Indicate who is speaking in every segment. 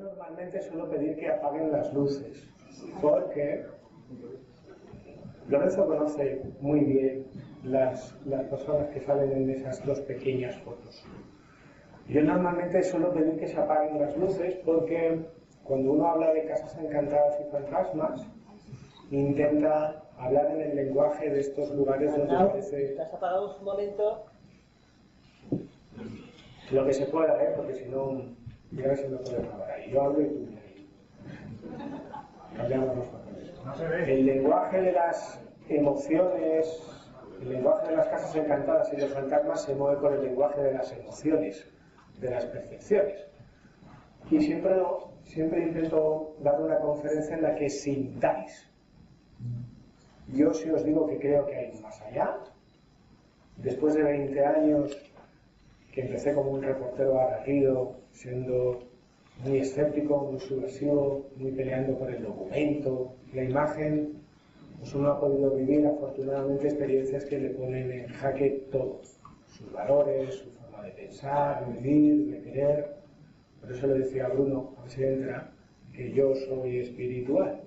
Speaker 1: normalmente suelo pedir que apaguen las luces, porque Lorenzo conoce muy bien las personas que salen en esas dos pequeñas fotos. Yo normalmente suelo pedir que se apaguen las luces porque cuando uno habla de casas encantadas y fantasmas, intenta hablar en el lenguaje de estos lugares donde parece...
Speaker 2: ¿Te has apagado un momento?
Speaker 1: Lo que se pueda, porque si no, ya a ver si me puedes grabar ahí. Yo hablo y tú ahí. Cambiamos los papeles. El lenguaje de las emociones, el lenguaje de las casas encantadas y los fantasmas se mueve por el lenguaje de las emociones, de las percepciones. Y siempre intento dar una conferencia en la que sintáis. Yo si os digo que creo que hay más allá, después de 20 años que empecé como un reportero aguerrido, siendo muy escéptico, muy subversivo, muy peleando por el documento, la imagen, pues uno ha podido vivir afortunadamente experiencias que le ponen en jaque todo, sus valores, su forma de pensar, de vivir, de querer. Por eso le decía a Bruno, a ver si entra, que yo soy espiritual.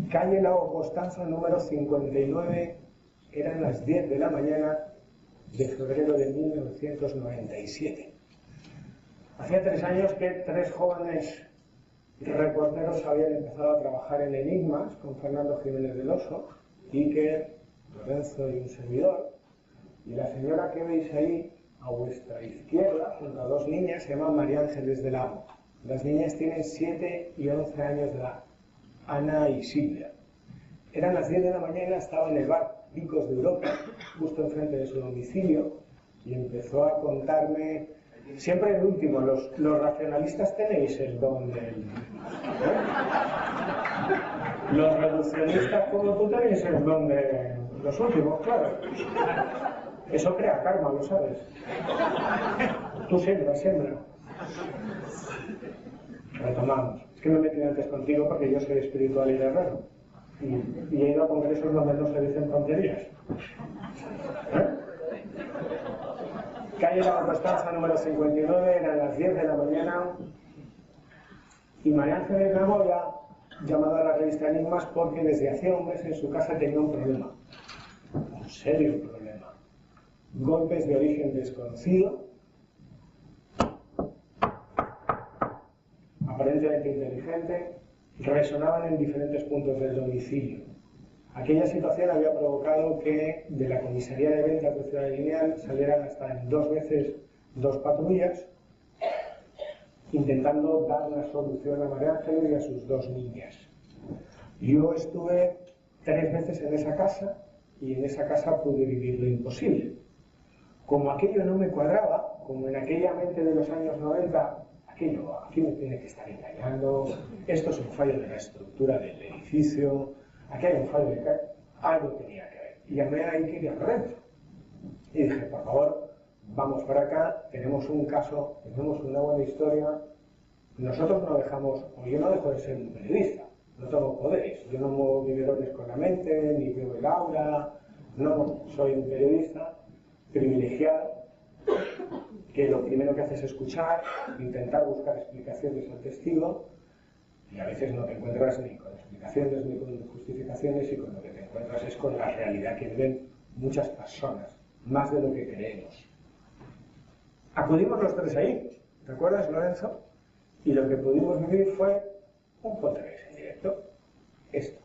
Speaker 1: Calle Lago Constanza, número 59, eran las 10 de la mañana de febrero de 1997. Hacía 3 años que 3 jóvenes reporteros habían empezado a trabajar en Enigmas con Fernando Jiménez del Oso, Iker, Lorenzo y un servidor. Y la señora que veis ahí, a vuestra izquierda, junto a 2 niñas, se llama María Ángeles del Amo. Las niñas tienen 7 y 11 años de edad, Ana y Silvia. Eran las 10 de la mañana, estaba en el bar Picos de Europa, justo enfrente de su domicilio, y empezó a contarme, siempre el último, los racionalistas tenéis el don del... Los reduccionistas como tú tenéis el don de los últimos, claro. Eso crea karma, lo sabes. Tú siembra. Retomamos. Es que me he metido antes contigo porque yo soy espiritual y guerrero. Y he ido a congresos donde no se dicen tonterías. Calle La Constanza, número 59, eran las 10 de la mañana. Y María Ángeles me había llamado a la revista Enigmas porque desde hacía un mes en su casa tenía un problema. Un serio problema. Golpes de origen desconocido, aparentemente inteligente, resonaban en diferentes puntos del domicilio. Aquella situación había provocado que de la comisaría de ventas de Ciudad Lineal salieran hasta en 2 veces 2 patrullas intentando dar una solución a María Ángeles y a sus 2 niñas. Yo estuve 3 veces en esa casa y en esa casa pude vivir lo imposible. Como aquello no me cuadraba, como en aquella mente de los años 90, aquí me tiene que estar engañando, esto es un fallo de la estructura del edificio, aquí hay un fallo de que algo tenía que ver. Y llamé a Iker y a Lorenzo. Y dije, por favor, vamos para acá, tenemos un caso, tenemos una buena historia, nosotros no dejamos, o yo no dejo de ser un periodista, no tengo poderes, yo no muevo biberones con la mente, ni veo el aura, no, soy un periodista privilegiado, que lo primero que hace es escuchar, intentar buscar explicaciones al testigo, y a veces no te encuentras ni con explicaciones ni con justificaciones, y con lo que te encuentras es con la realidad que viven muchas personas, más de lo que creemos. Acudimos los 3 ahí, ¿te acuerdas, Lorenzo? Y lo que pudimos vivir fue un poltergeist en directo, esto.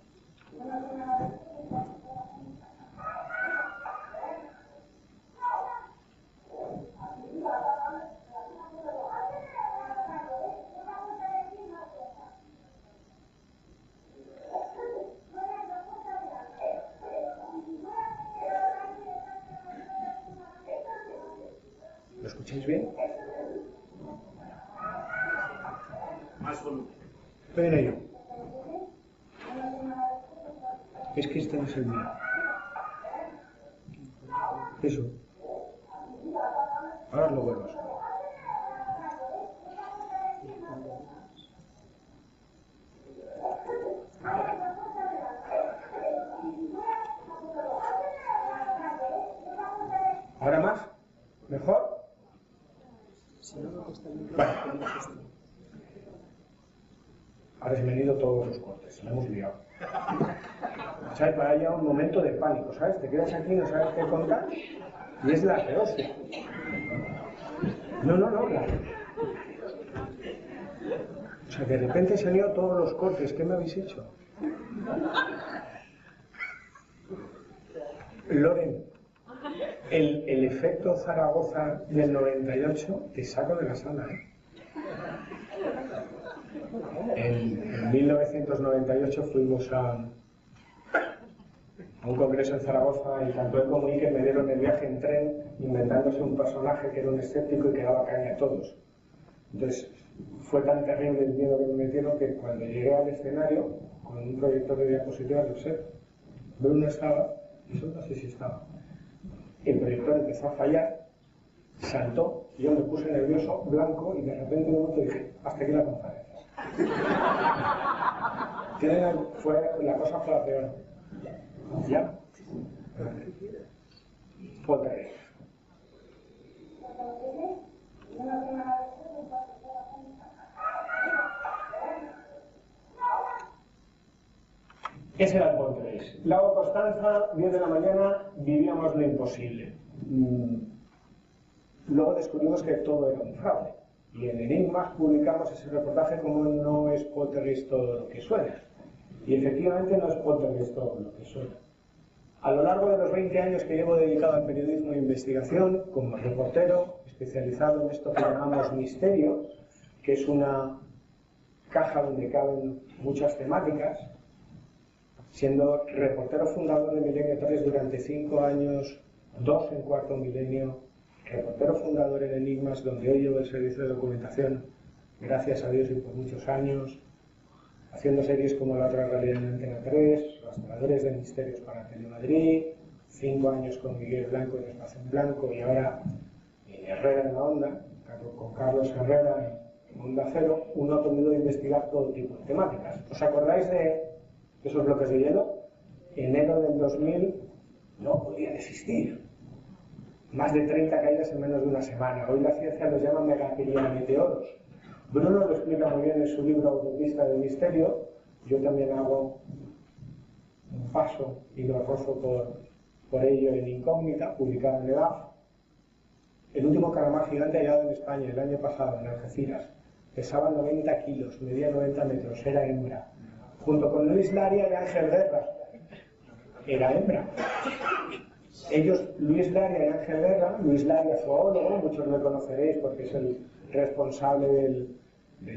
Speaker 1: ¿Lo escucháis bien?
Speaker 3: Más volumen.
Speaker 1: Ven ello. Es que este no es el mío. Eso. Ahora lo vuelvo a subir. ¿Ahora más? ¿Mejor? Bueno, ahora se me han ido todos los cortes, me hemos liado. ¿Sabes? Para allá un momento de pánico, ¿sabes? Te quedas aquí, no sabes qué contar y es la hostia. No, o sea, que de repente se han ido todos los cortes. ¿Qué me habéis hecho? Loren, el efecto Zaragoza del 98 te saco de la sala, ¿eh? En 1998 fuimos a un congreso en Zaragoza y tanto él como Iker me dieron el viaje en tren inventándose un personaje que era un escéptico y que daba caña a todos. Entonces fue tan terrible el miedo que me metieron que cuando llegué al escenario con un proyector de diapositivas, lo sé, Bruno estaba, y yo no sé si estaba, el proyector empezó a fallar, saltó, y yo me puse nervioso, blanco, y de repente un momento dije, hasta aquí la conferencia. La cosa fue la peor. ¿Ya? Poltergeist. Ese era el Poltergeist. Lago Constanza, 10 de la mañana, vivíamos lo imposible. Luego descubrimos que todo era un fraude. Y en Enigmas publicamos ese reportaje como no es Poltergeist todo lo que suena. Y efectivamente no es Poltergeist todo lo que suena. A lo largo de los 20 años que llevo dedicado al periodismo de investigación, como reportero, especializado en esto que llamamos misterio, que es una caja donde caben muchas temáticas, siendo reportero fundador de Milenio 3 durante 5 años, 2 en Cuarto Milenio, reportero fundador en Enigmas, donde hoy llevo el servicio de documentación, gracias a Dios y por muchos años, haciendo series como La otra realidad en Antena 3, Rastreadores de misterios para Telemadrid, 5 años con Miguel Blanco en Espacio en Blanco y ahora en Herrera en la Onda, con Carlos Herrera en Onda Cero. Uno ha podido investigar todo tipo de temáticas. ¿Os acordáis de esos bloques de hielo? Enero del 2000 no podían existir. Más de 30 caídas en menos de una semana. Hoy la ciencia los llama megameteoros. Bruno lo explica muy bien en su libro Autopista del Misterio. Yo también hago un paso y lo rozo por ello en Incógnita, publicado en EDAF. El último calamar gigante hallado en España el año pasado, en Algeciras. Pesaba 90 kilos, medía 90 metros, era hembra. Junto con Luis Laria y Ángel Guerra. Era hembra. Ellos, Luis Laria y Ángel Guerra, Luis Laria zoólogo, muchos lo conoceréis porque es el responsable del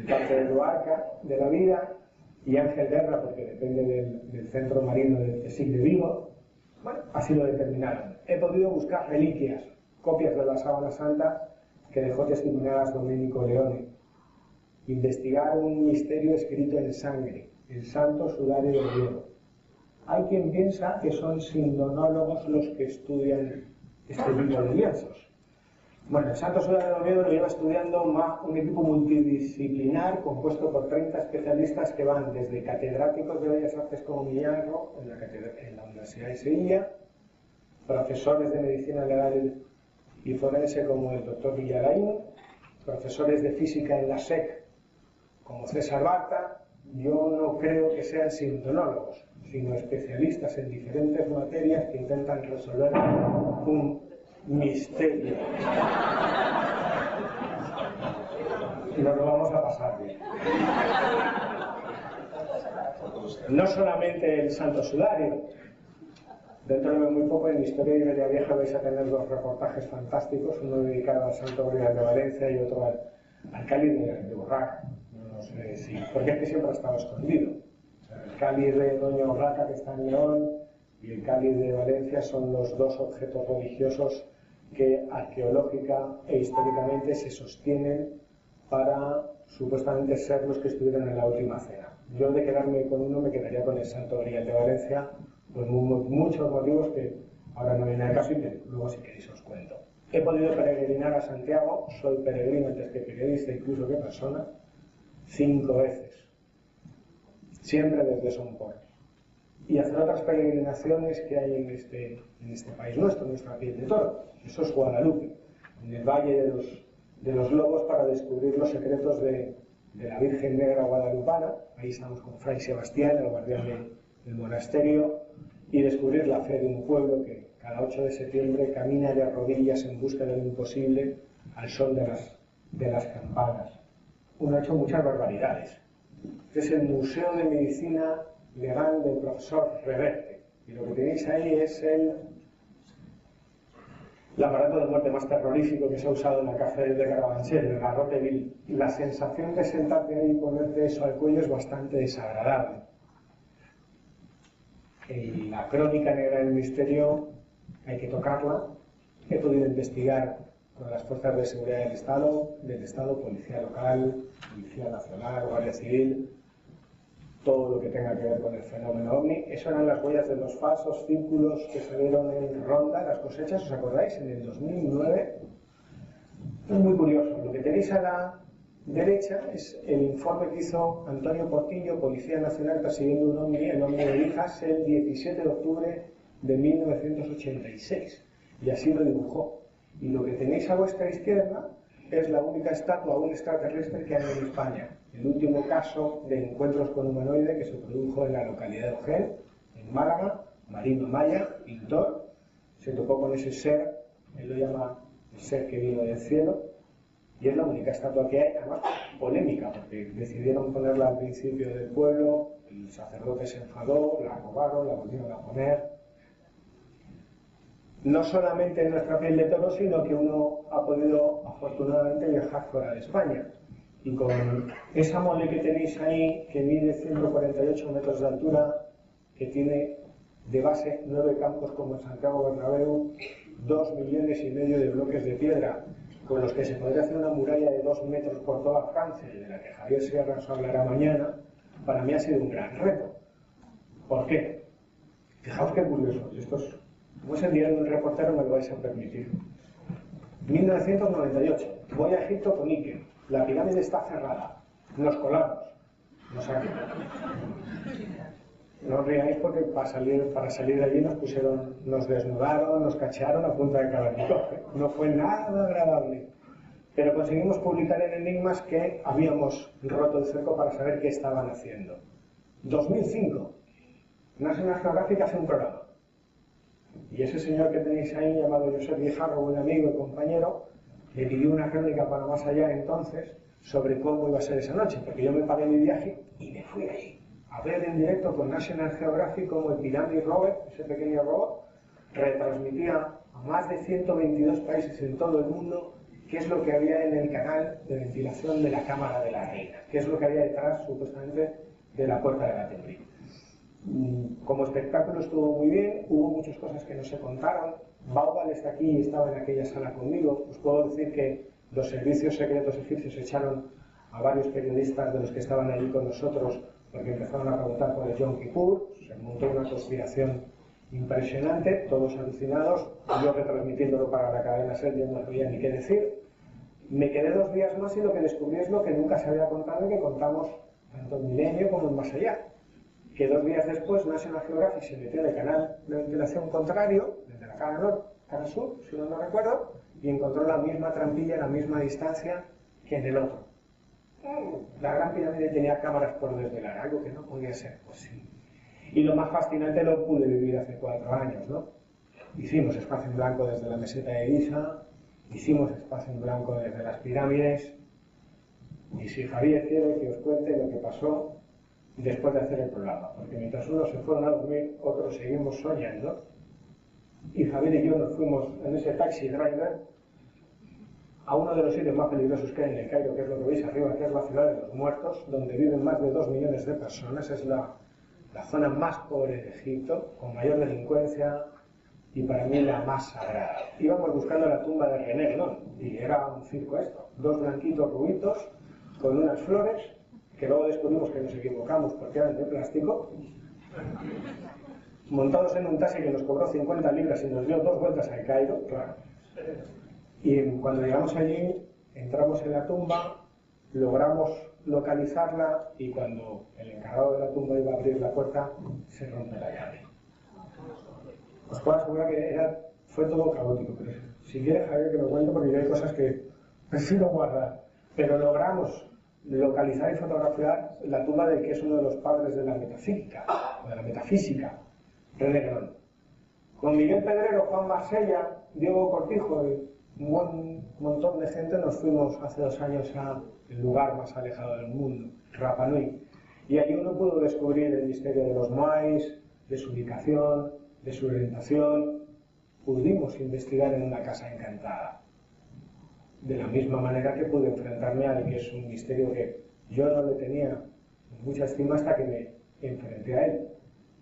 Speaker 1: Parque de Luarca, de la vida, y Ángel Guerra porque depende del centro marino del CSIC de Vigo. Bueno, así lo determinaron. He podido buscar reliquias, copias de la sábana santa que dejó testimoniadas Domenico Leone. Investigar un misterio escrito en sangre, el Santo Sudario de Oviedo. Hay quien piensa que son sindonólogos los que estudian este tipo de lienzos. Bueno, el Santo Sudario de Oviedo lo lleva estudiando un equipo multidisciplinar compuesto por 30 especialistas que van desde catedráticos de Bellas Artes como Millarro en la Universidad de Sevilla, profesores de Medicina Legal y Forense como el doctor Villalain, profesores de Física en la SEC como César Barta. Yo no creo que sean sindonólogos, sino especialistas en diferentes materias que intentan resolver un misterio. Y nos lo vamos a pasar bien. No solamente el Santo Sudario. Dentro de muy poco en Historia de Iberia Vieja vais a tener 2 reportajes fantásticos, uno dedicado al Santo Grial de Valencia y otro al cáliz de Urraca. No sé si, porque este siempre ha estado escondido. O sea, el cáliz de Doña Urraca, que está en León, y el cáliz de Valencia son los 2 objetos religiosos que arqueológica e históricamente se sostienen para supuestamente ser los que estuvieron en la última cena. Yo, de quedarme con uno, me quedaría con el Santo Grial de Valencia, por muchos motivos que ahora no viene al caso y luego, si queréis, os cuento. He podido peregrinar a Santiago, soy peregrino antes que periodista, incluso que persona, 5 veces, siempre desde Somport, y hacer otras peregrinaciones que hay en este país nuestro, nuestra piel de toro. Eso es Guadalupe, en el Valle de los lobos para descubrir los secretos de la Virgen Negra Guadalupana. Ahí estamos con Fray Sebastián, el guardián del monasterio, y descubrir la fe de un pueblo que cada 8 de septiembre camina de rodillas en busca de lo imposible al son de las campanas. Uno ha hecho muchas barbaridades. Este es el Museo de Medicina Legal del profesor Reverte, y lo que tenéis ahí es el aparato de muerte más terrorífico que se ha usado en la cárcel de Carabanchel, el garrote vil. La sensación de sentarte ahí y ponerte eso al cuello es bastante desagradable. La crónica negra del misterio hay que tocarla. He podido investigar con las fuerzas de seguridad del Estado, Policía Local, Policía Nacional, Guardia Civil, todo lo que tenga que ver con el fenómeno OVNI. Eso eran las huellas de los falsos círculos que se dieron en Ronda, las cosechas, ¿os acordáis? En el 2009. Es muy curioso. Lo que tenéis a la derecha es el informe que hizo Antonio Portillo, Policía Nacional, persiguiendo un OVNI, el OVNI de Hijas, el 17 de octubre de 1986. Y así lo dibujó. Y lo que tenéis a vuestra izquierda es la única estatua aún extraterrestre que hay en España. El último caso de encuentros con humanoide que se produjo en la localidad de Ojén, en Málaga. Marino Maya, pintor, se topó con ese ser, él lo llama el ser que vino del cielo, y es la única estatua que hay, además polémica, porque decidieron ponerla al principio del pueblo, el sacerdote se enfadó, la robaron, la volvieron a poner. No solamente en nuestra piel de toro, sino que uno ha podido afortunadamente viajar fuera de España. Y con esa mole que tenéis ahí, que mide 148 metros de altura, que tiene de base 9 campos como en Santiago Bernabéu, 2,5 millones de bloques de piedra, con los que se podría hacer una muralla de 2 metros por toda Francia, y de la que Javier Sierra os hablará mañana, para mí ha sido un gran reto. ¿Por qué? Fijaos qué curioso. Como es el diario del reportero, me lo vais a permitir. 1998. Voy a Egipto con Iker. La pirámide está cerrada. Nos colamos. Nos sacan. No os riáis porque para salir de allí nos desnudaron, nos cachearon a punta de Kalashnikov. No fue nada agradable. Pero conseguimos publicar en Enigmas que habíamos roto el cerco para saber qué estaban haciendo. 2005. National Geographic hace un programa. Y ese señor que tenéis ahí, llamado Josep Guijarro, buen amigo y compañero, le pidió una crónica para más allá entonces sobre cómo iba a ser esa noche, porque yo me pagué mi viaje y me fui ahí a ver en directo con National Geographic cómo el Pirámide Rover, ese pequeño robot, retransmitía a más de 122 países en todo el mundo qué es lo que había en el canal de ventilación de la Cámara de la Reina, qué es lo que había detrás, supuestamente, de la Puerta de la Tembrí. Como espectáculo estuvo muy bien, hubo muchas cosas que no se contaron. Baubal está aquí y estaba en aquella sala conmigo. Os puedo decir que los servicios secretos egipcios echaron a varios periodistas de los que estaban allí con nosotros porque empezaron a preguntar por el Yom Kippur. Se montó una conspiración impresionante, todos alucinados, yo retransmitiéndolo para la cadena SER, yo no sabía ni qué decir. Me quedé 2 días más y lo que descubrí es lo que nunca se había contado y que contamos tanto en Milenio como en Más Allá. Que 2 días después National Geographic se metió en el canal de ventilación contrario, desde la cara sur, si no recuerdo, y encontró la misma trampilla a la misma distancia que en el otro. La Gran Pirámide tenía cámaras por desvelar, algo que no podía ser posible. Y lo más fascinante lo pude vivir hace 4 años, ¿no? Hicimos espacio en blanco desde la meseta de Giza, hicimos espacio en blanco desde las pirámides, y si Javier quiere que os cuente lo que pasó después de hacer el programa, porque mientras unos se fueron a dormir, otros seguimos soñando, y Javier y yo nos fuimos en ese taxi driver a uno de los sitios más peligrosos que hay en el Cairo, que es lo que veis arriba, que es la ciudad de los muertos, donde viven más de 2 millones de personas. Es la zona más pobre de Egipto, con mayor delincuencia y para mí la más sagrada. Íbamos buscando la tumba de René Guénon y era un circo esto, 2 blanquitos rubitos con unas flores que luego descubrimos que nos equivocamos porque eran de plástico, montados en un taxi que nos cobró 50 libras y nos dio 2 vueltas al Cairo, claro. Y cuando llegamos allí, entramos en la tumba, logramos localizarla y cuando el encargado de la tumba iba a abrir la puerta, se rompe la llave. Os puedo asegurar que fue todo caótico, pero si quieres, Javier, que lo cuente porque hay cosas que prefiero guardar. Pero logramos localizar y fotografiar la tumba del que es uno de los padres de la metafísica, René Grón. Con Miguel Pedrero, Juan Marsella, Diego Cortijo y un buen montón de gente nos fuimos hace 2 años al lugar más alejado del mundo, Rapa Nui. Y allí uno pudo descubrir el misterio de los moais, de su ubicación, de su orientación. Pudimos investigar en una casa encantada. De la misma manera que pude enfrentarme al que es un misterio que yo no le tenía mucha estima hasta que me enfrenté a él.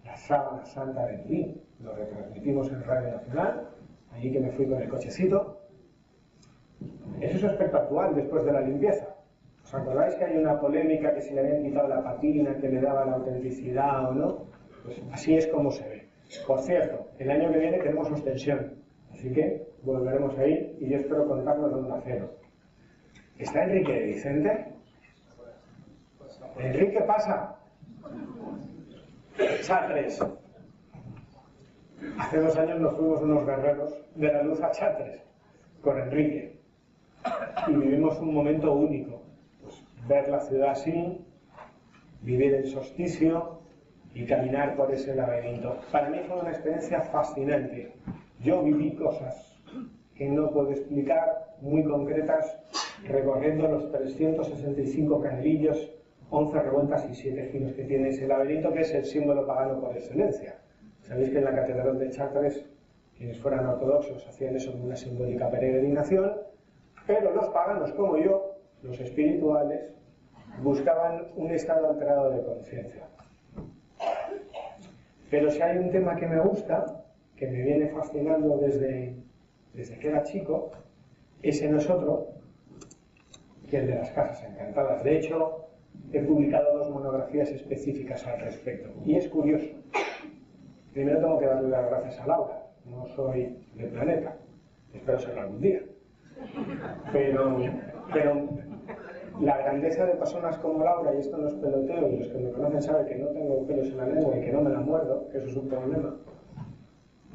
Speaker 1: La sábana santa de Turín. Lo retransmitimos en Radio Nacional, allí que me fui con el cochecito. Eso es aspecto actual después de la limpieza. ¿Os acordáis que hay una polémica que si le habían quitado la patina, que le daba la autenticidad o no? Pues así es como se ve. Por cierto, el año que viene tenemos ostensión, así que volveremos a ir y yo espero contarlo en Onda Cero. ¿Está Enrique de Vicente? Enrique, pasa. Chartres. Hace 2 años nos fuimos unos guerreros de la luz a Chartres con Enrique y vivimos un momento único, pues, ver la ciudad así, vivir el solsticio y caminar por ese laberinto. Para mí fue una experiencia fascinante. Yo viví cosas que no puedo explicar, muy concretas, recorriendo los 365 canelillos, 11 revueltas y 7 giros que tiene ese laberinto, que es el símbolo pagano por excelencia. Sabéis que en la Catedral de Chartres, quienes fueran ortodoxos hacían eso como una simbólica peregrinación, pero los paganos como yo, los espirituales, buscaban un estado alterado de conciencia. Pero si hay un tema que me gusta, que me viene fascinando desde que era chico, ese no es otro que el de las casas encantadas. De hecho, he publicado 2 monografías específicas al respecto. Y es curioso. Primero tengo que darle las gracias a Laura. No soy de Planeta. Espero serlo algún día. Pero la grandeza de personas como Laura, y esto no es peloteo, y los que me conocen saben que no tengo pelos en la lengua y que no me la muerdo, que eso es un problema.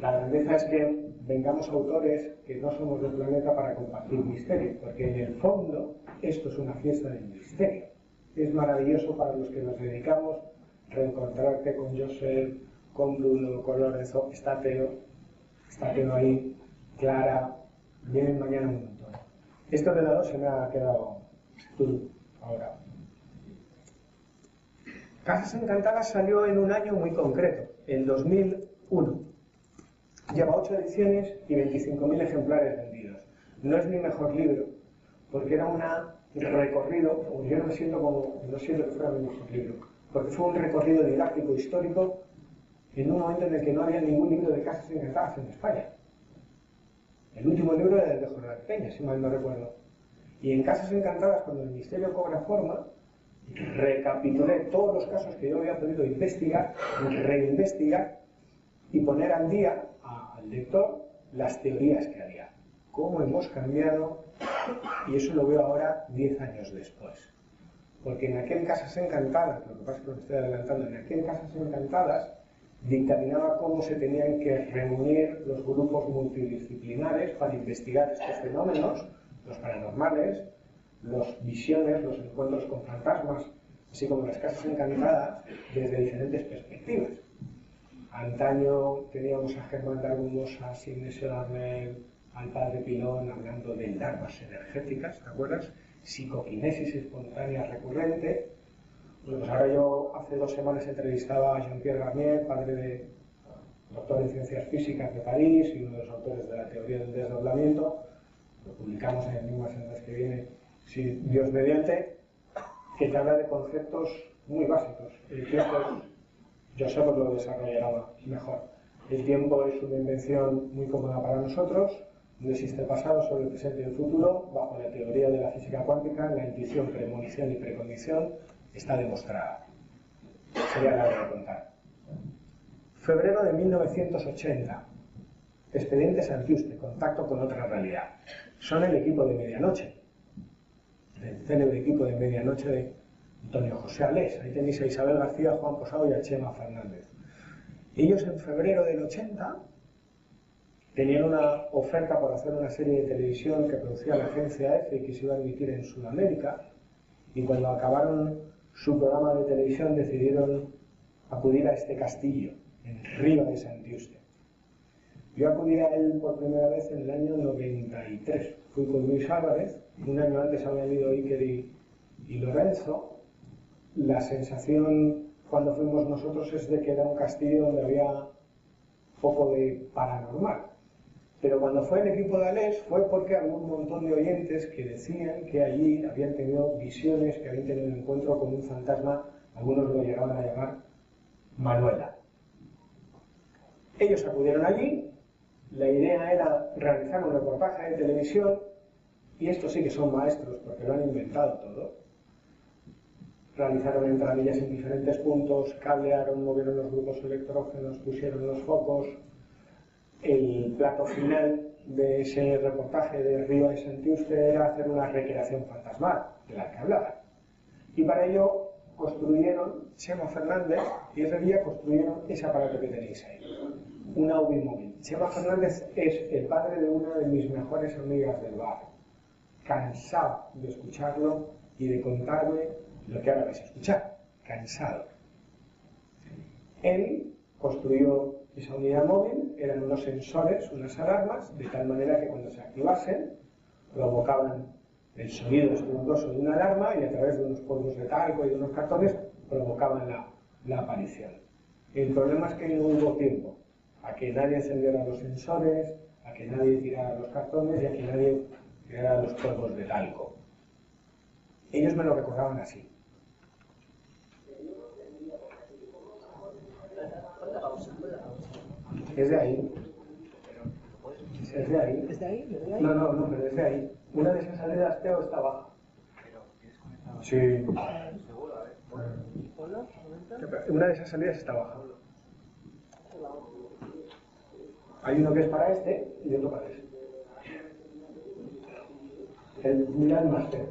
Speaker 1: La grandeza es que vengamos autores que no somos del Planeta para compartir misterio, porque en el fondo esto es una fiesta del misterio. Es maravilloso para los que nos dedicamos reencontrarte con Joseph, con Bruno, con Lorenzo. Está Teo ahí, Clara, vienen mañana un montón. Este ordenador se me ha quedado tú ahora. Casas Encantadas salió en un año muy concreto, el 2001. Lleva 8 ediciones y 25.000 ejemplares vendidos. No es mi mejor libro, porque era un recorrido, yo no siento que fuera mi mejor libro, porque fue un recorrido didáctico histórico en un momento en el que no había ningún libro de Casas Encantadas en España. El último libro era el de Jorge Peña, si mal no recuerdo. Y en Casas Encantadas, cuando el misterio cobra forma, recapitulé todos los casos que yo había podido investigar, reinvestigar y poner al día al lector las teorías que había. Cómo hemos cambiado, y eso lo veo ahora 10 años después. Porque en aquel Casas Encantadas, lo que pasa es que me estoy adelantando, en aquel Casas Encantadas dictaminaba cómo se tenían que reunir los grupos multidisciplinares para investigar estos fenómenos, los paranormales, las visiones, los encuentros con fantasmas, así como las Casas Encantadas, desde diferentes perspectivas. Antaño teníamos a Germán Dargumos, a Sinesio Darnell, al padre Pilón, hablando de larvas energéticas, ¿te acuerdas? Psicoquinesis espontánea recurrente. Bueno, pues ahora yo hace 2 semanas entrevistaba a Jean-Pierre Garnier, doctor en ciencias físicas de París y uno de los autores de la teoría del desdoblamiento. Lo publicamos en Enigmas el mes que viene, si Dios mediante, que te habla de conceptos muy básicos. El tiempo, Josep lo desarrollará mejor. El tiempo es una invención muy cómoda para nosotros. No existe el pasado, solo el presente y el futuro. Bajo la teoría de la física cuántica, la intuición, premonición y precondición está demostrada. Sería largo de contar. Febrero de 1980. Expedientes Antiuste, contacto con otra realidad. Son el equipo de Medianoche, el célebre equipo de Medianoche de Antonio José Alés. Ahí tenéis a Isabel García, Juan Posado y a Chema Fernández. Ellos en febrero del 80 tenían una oferta por hacer una serie de televisión que producía la agencia EFE y que se iba a emitir en Sudamérica, y cuando acabaron su programa de televisión decidieron acudir a este castillo, en Río de Santiuste. Yo acudí a él por primera vez en el año 93. Fui con Luis Álvarez, un año antes habían ido Iker y Lorenzo. La sensación cuando fuimos nosotros es de que era un castillo donde había poco de paranormal. Pero cuando fue el equipo de Alex fue porque había un montón de oyentes que decían que allí habían tenido visiones, que habían tenido un encuentro con un fantasma, algunos lo llegaban a llamar Manuela. Ellos acudieron allí, la idea era realizar un reportaje de televisión, y estos sí que son maestros porque lo han inventado todo. Realizaron entradillas en diferentes puntos, cablearon, movieron los grupos electrógenos, pusieron los focos. El plato final de ese reportaje de Río de Santiuste era hacer una recreación fantasmal de la que hablaba. Y para ello construyeron, Chema Fernández y Herrería construyeron ese aparato que tenéis ahí, una UBI móvil. Chema Fernández es el padre de una de mis mejores amigas del barrio. Cansado de escucharlo y de contarme lo que ahora vais a escuchar. Cansado. Él construyó esa unidad móvil, eran unos sensores, unas alarmas, de tal manera que cuando se activasen provocaban el sonido estruendoso de una alarma y a través de unos polvos de talco y de unos cartones provocaban la aparición. El problema es que no hubo tiempo a que nadie encendiera los sensores, a que nadie tirara los cartones y a que nadie tirara los polvos de talco. Ellos me lo recordaban así. Es de ahí. Es de ahí.
Speaker 2: ¿Es de ahí? ¿Es de ahí?
Speaker 1: No, pero es de ahí. Una de esas salidas, Teo, está baja. Sí.
Speaker 2: Seguro, a ver.
Speaker 1: Una de esas salidas está baja. Hay uno que es para este y otro para este. Mira el máster.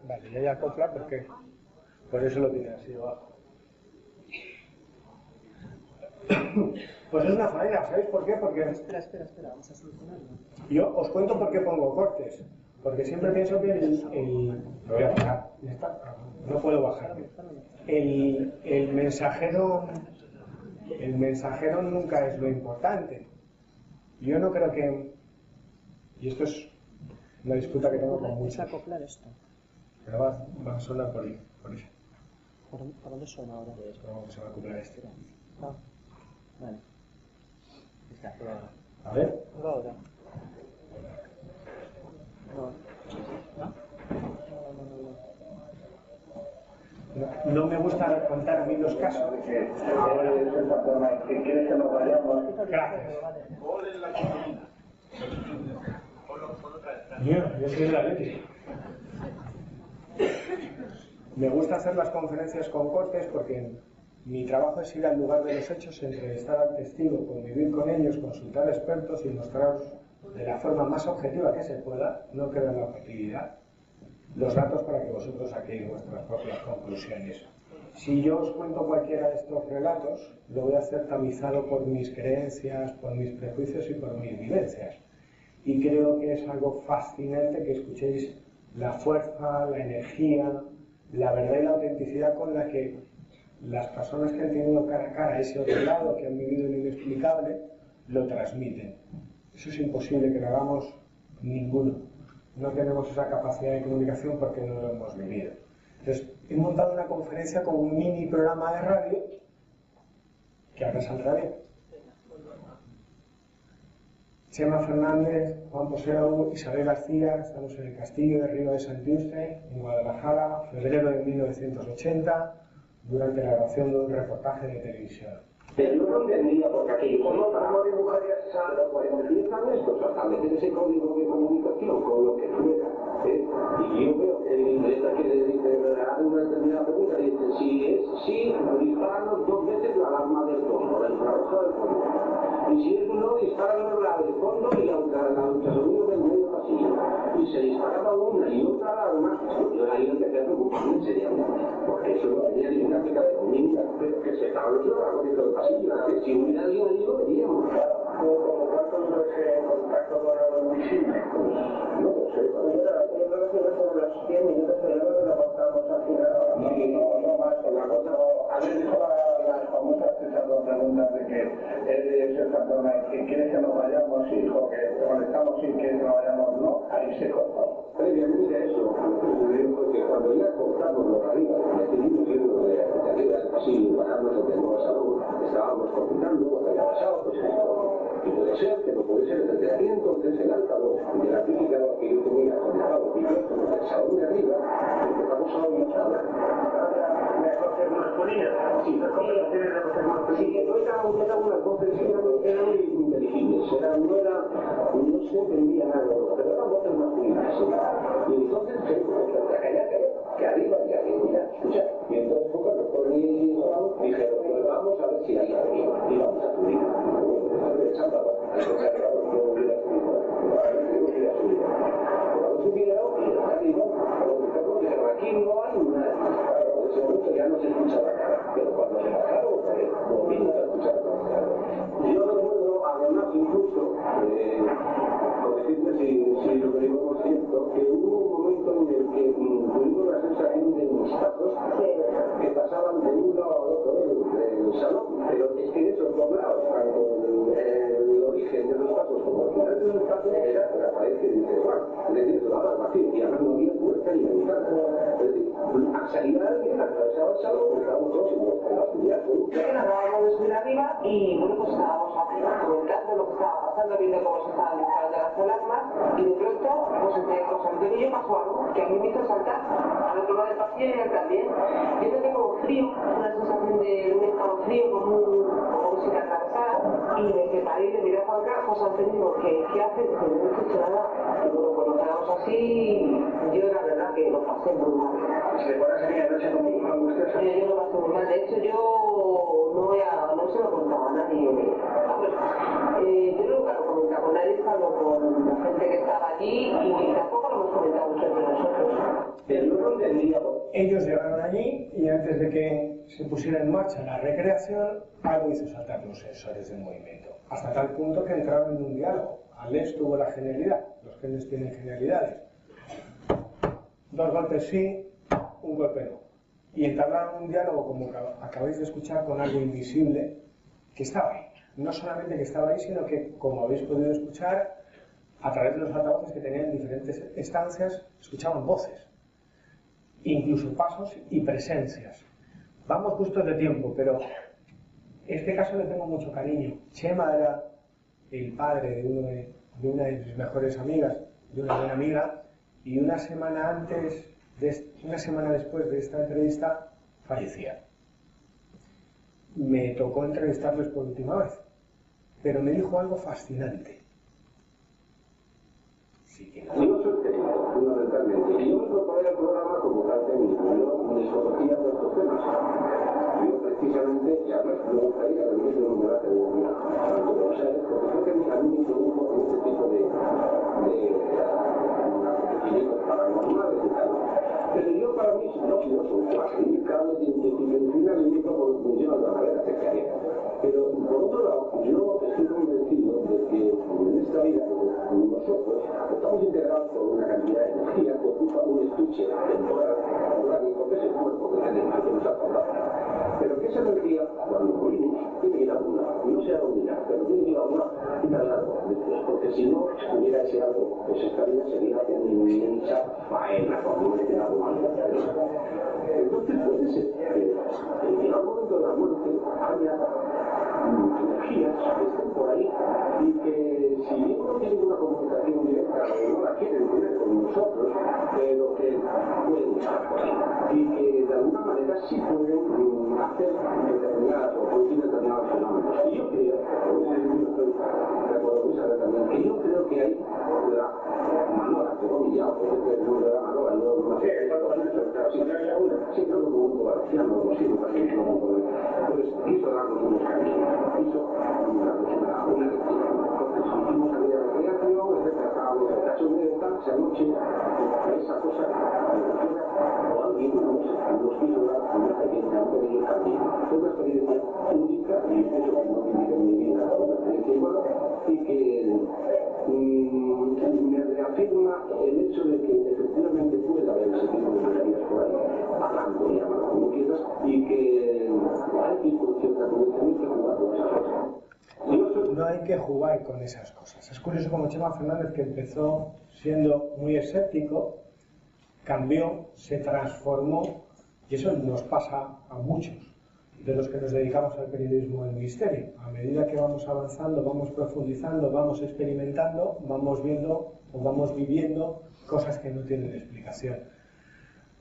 Speaker 1: Vale, ya hay acopla porque por eso lo tiene así abajo. Pues es una faena, ¿sabéis por qué? Porque...
Speaker 2: Espera, vamos a solucionarlo.
Speaker 1: Yo os cuento por qué pongo cortes. Porque siempre pienso que lo voy a bajar. No puedo bajarme. El mensajero nunca es lo importante. Yo no creo que... Y esto es una disputa que tengo con muchos.
Speaker 2: Es acoplar esto.
Speaker 1: Pero va a sonar por ahí, por eso.
Speaker 2: ¿Por dónde suena ahora?
Speaker 1: No, se va a acoplar este.
Speaker 2: Ah, vale. Está, por ahora.
Speaker 1: A ver.
Speaker 2: Por ahora.
Speaker 1: No me gusta contar a mí los casos.
Speaker 4: ¿Quieres que nos vayamos?
Speaker 1: Gracias.
Speaker 3: Gol en la cocina.
Speaker 1: Yo soy de la leche. Me gusta hacer las conferencias con cortes porque mi trabajo es ir al lugar de los hechos, entrevistar al testigo, convivir con ellos, consultar a expertos y mostraros de la forma más objetiva que se pueda, no creo en la objetividad, los datos para que vosotros saquéis vuestras propias conclusiones. Si yo os cuento cualquiera de estos relatos, lo voy a hacer tamizado por mis creencias, por mis prejuicios y por mis vivencias. Y creo que es algo fascinante que escuchéis la fuerza, la energía, la verdad y la autenticidad con la que las personas que han tenido cara a cara ese otro lado, que han vivido lo inexplicable, lo transmiten. Eso es imposible que lo hagamos ninguno. No tenemos esa capacidad de comunicación porque no lo hemos vivido. Entonces, he montado una conferencia con un mini programa de radio que ahora saldrá bien. Chema Fernández, Juan Poseo, Isabel García, estamos en el castillo de Río de Santiuste, en Guadalajara, febrero de 1980, durante la grabación de un reportaje de televisión.
Speaker 4: Pero yo no entendía porque aquí, ¿cómo dibujarías esa? Pero pues empiezan estos a establecer ese código de comunicación con lo que fuera, ¿eh? Y yo veo que el inglés que dice, hace una determinada pregunta y dice, si es sí, disparanos 2 veces la alarma del fondo, la infrarroja del fondo. Y si es no, disparan la del fondo y la ultrasonido del medio pasillo. Y se disparaba una y otra alarma, yo ahí empecé a preocuparme seriamente, porque eso no tenía ninguna aplicación. niña, pero que se estaban los locos dentro del pasillo, que si hubiera alguien allí lo veríamos. ¿Cuánto duró ese contacto con algo invisible? Pues no lo sé. Yo creo que sobre los 10 minutos de luego que lo contamos al final. No más, con la cosa. A ver, dijo las famosas esas dos preguntas de que es el fantasma, que quiere que nos vayamos, y dijo que te molestamos y quiere que nos vayamos, no, ahí se cortó. Previamente a eso, porque cuando ya cortamos los arriba, decidimos irnos de arriba del pasillo, bajarnos del nuevo salón, estábamos comentando lo que había pasado, pues y puede ser, que no puede ser, desde aquí entonces el altavoz de la crítica que yo tenía conectado el micrófono del salón de arriba, empezamos a oír hablar. ¿Mejor que unas colillas? Sí, mejor que sí, eran unas voces, eran muy inteligibles, no se entendía nada, pero eran voces masculinas, sí. Y entonces, calla, que arriba y alguien, mira, escucha. Y entonces fue cuando Tony y Juan dijeron, pues vamos a ver si hay alguien, y vamos a subir. Aquí no hay nada. En ese momento ya no se escuchaba nada, pero cuando se bajaron, volvimos a escuchar nada. Yo recuerdo, además, incluso, por decirte si lo que digo es cierto, que hubo un momento en el que tuvimos la sensación de unos pasos que pasaban de un lado a otro del salón, pero es que esos dos lados, tanto el origen de los pasos como el final de los pasos, era la pared que dice, bueno, le dices, la barba vacía, y además no había puerta ni ventana. Es decir, salía alguien, atravesaba el salón, estábamos todos en la oscuridad.
Speaker 5: Acabamos de subir arriba y bueno, pues estábamos comentando lo que estaba pasando, viendo cómo se estaban disparando las alarmas, y de pronto, pues entre José Antonio y yo pasó algo que a mí me hizo saltar al otro lado del pasillo y él también. Yo noté como frío, una sensación de un estado frío, como si te atravesara, y me separé y le miré a Juan Carlos, José Antonio, y digo, ¿qué haces? Dice, no he hecho nada. Y bueno, pues nos quedamos así, yo la verdad que lo pasé muy mal.
Speaker 4: ¿Se te acuerdas aquella noche como angustiosa?
Speaker 5: Yo lo pasé muy mal, de hecho yo no se lo contaba a nadie. Yo nunca lo comentaba con nadie, salvo con la gente que estaba allí, y tampoco lo hemos comentado mucho entre nosotros.
Speaker 4: Pero no lo entendía.
Speaker 1: Ellos llegaron allí y antes de que se pusiera en marcha la recreación, algo hizo saltar los sensores del movimiento. Hasta tal punto que entraron en un diálogo. Alex tuvo la genialidad, los genios tienen genialidades. 2 golpes sí, 1 golpe no. Y entablaron un diálogo, como acabáis de escuchar, con algo invisible que estaba ahí. No solamente que estaba ahí, sino que, como habéis podido escuchar, a través de los altavoces que tenían en diferentes estancias, escuchaban voces, incluso pasos y presencias. Vamos justos de tiempo, pero este caso le tengo mucho cariño. Chema era el padre de una de mis mejores amigas, de una buena amiga, y una semana después de esta entrevista fallecía. Me tocó entrevistarles por última vez, pero me dijo algo fascinante. Sí que no.
Speaker 4: Yo soy técnico, fundamentalmente, y yo me incorporé al programa como tal técnico, yo desconocía todos estos temas. Yo precisamente, y además me gustaría que me diera un debate de mi o sea, porque creo que a mí me introdujo en este tipo de acontecimientos paranormales y tal. Pero yo para mí, no soy más indicado de medicina y por funciona de la manera que se haría. Pero por otro lado, yo estoy convencido de que en esta vida nosotros estamos integrados por una cantidad de energía que ocupa un estuche temporal orgánico que es el cuerpo que tenemos, que nos ha faltado. Pero que esa energía, cuando morimos, tiene que ir a un lado. No sé a dónde irá, pero tiene que ir a un lado y dar algo después. Porque si no hubiera ese algo, pues esta vida sería una inmensa faena, como me queda algo. Entonces puede ser que en algún momento de la muerte haya energías que estén por ahí y que si bien no tienen una comunicación directa o no la quieren tener con nosotros, pero que pueden estar por ahí y que de alguna manera sí pueden hacer determinadas o producir determinados fenómenos. Y yo creo, estoy de acuerdo con Isabel también, que yo creo que hay la Manora, que comillado, porque es el nombre de la Manora, yo no sé, sí, creo que como un valenciano, no sé, pues quiso darnos unos caminos, quiso darnos una lección. Entonces hicimos aquella recreación, etcétera, estábamos en el caso de esa noche, esa cosa, o alguien nos quiso dar una pequeña, un pequeño camino. acuerdo? Y que me reafirma el hecho de que efectivamente puede haber ese tipo de energías por ahí, hablando, llámalo como quieras, y que hay que ir con cierta prudencia, no hay que jugar con esas cosas.
Speaker 1: No hay que jugar con esas cosas. Es curioso como Chema Fernández, que empezó siendo muy escéptico, cambió, se transformó, y eso nos pasa a muchos de los que nos dedicamos al periodismo del misterio. A medida que vamos avanzando, vamos profundizando, vamos experimentando, vamos viendo o vamos viviendo cosas que no tienen explicación.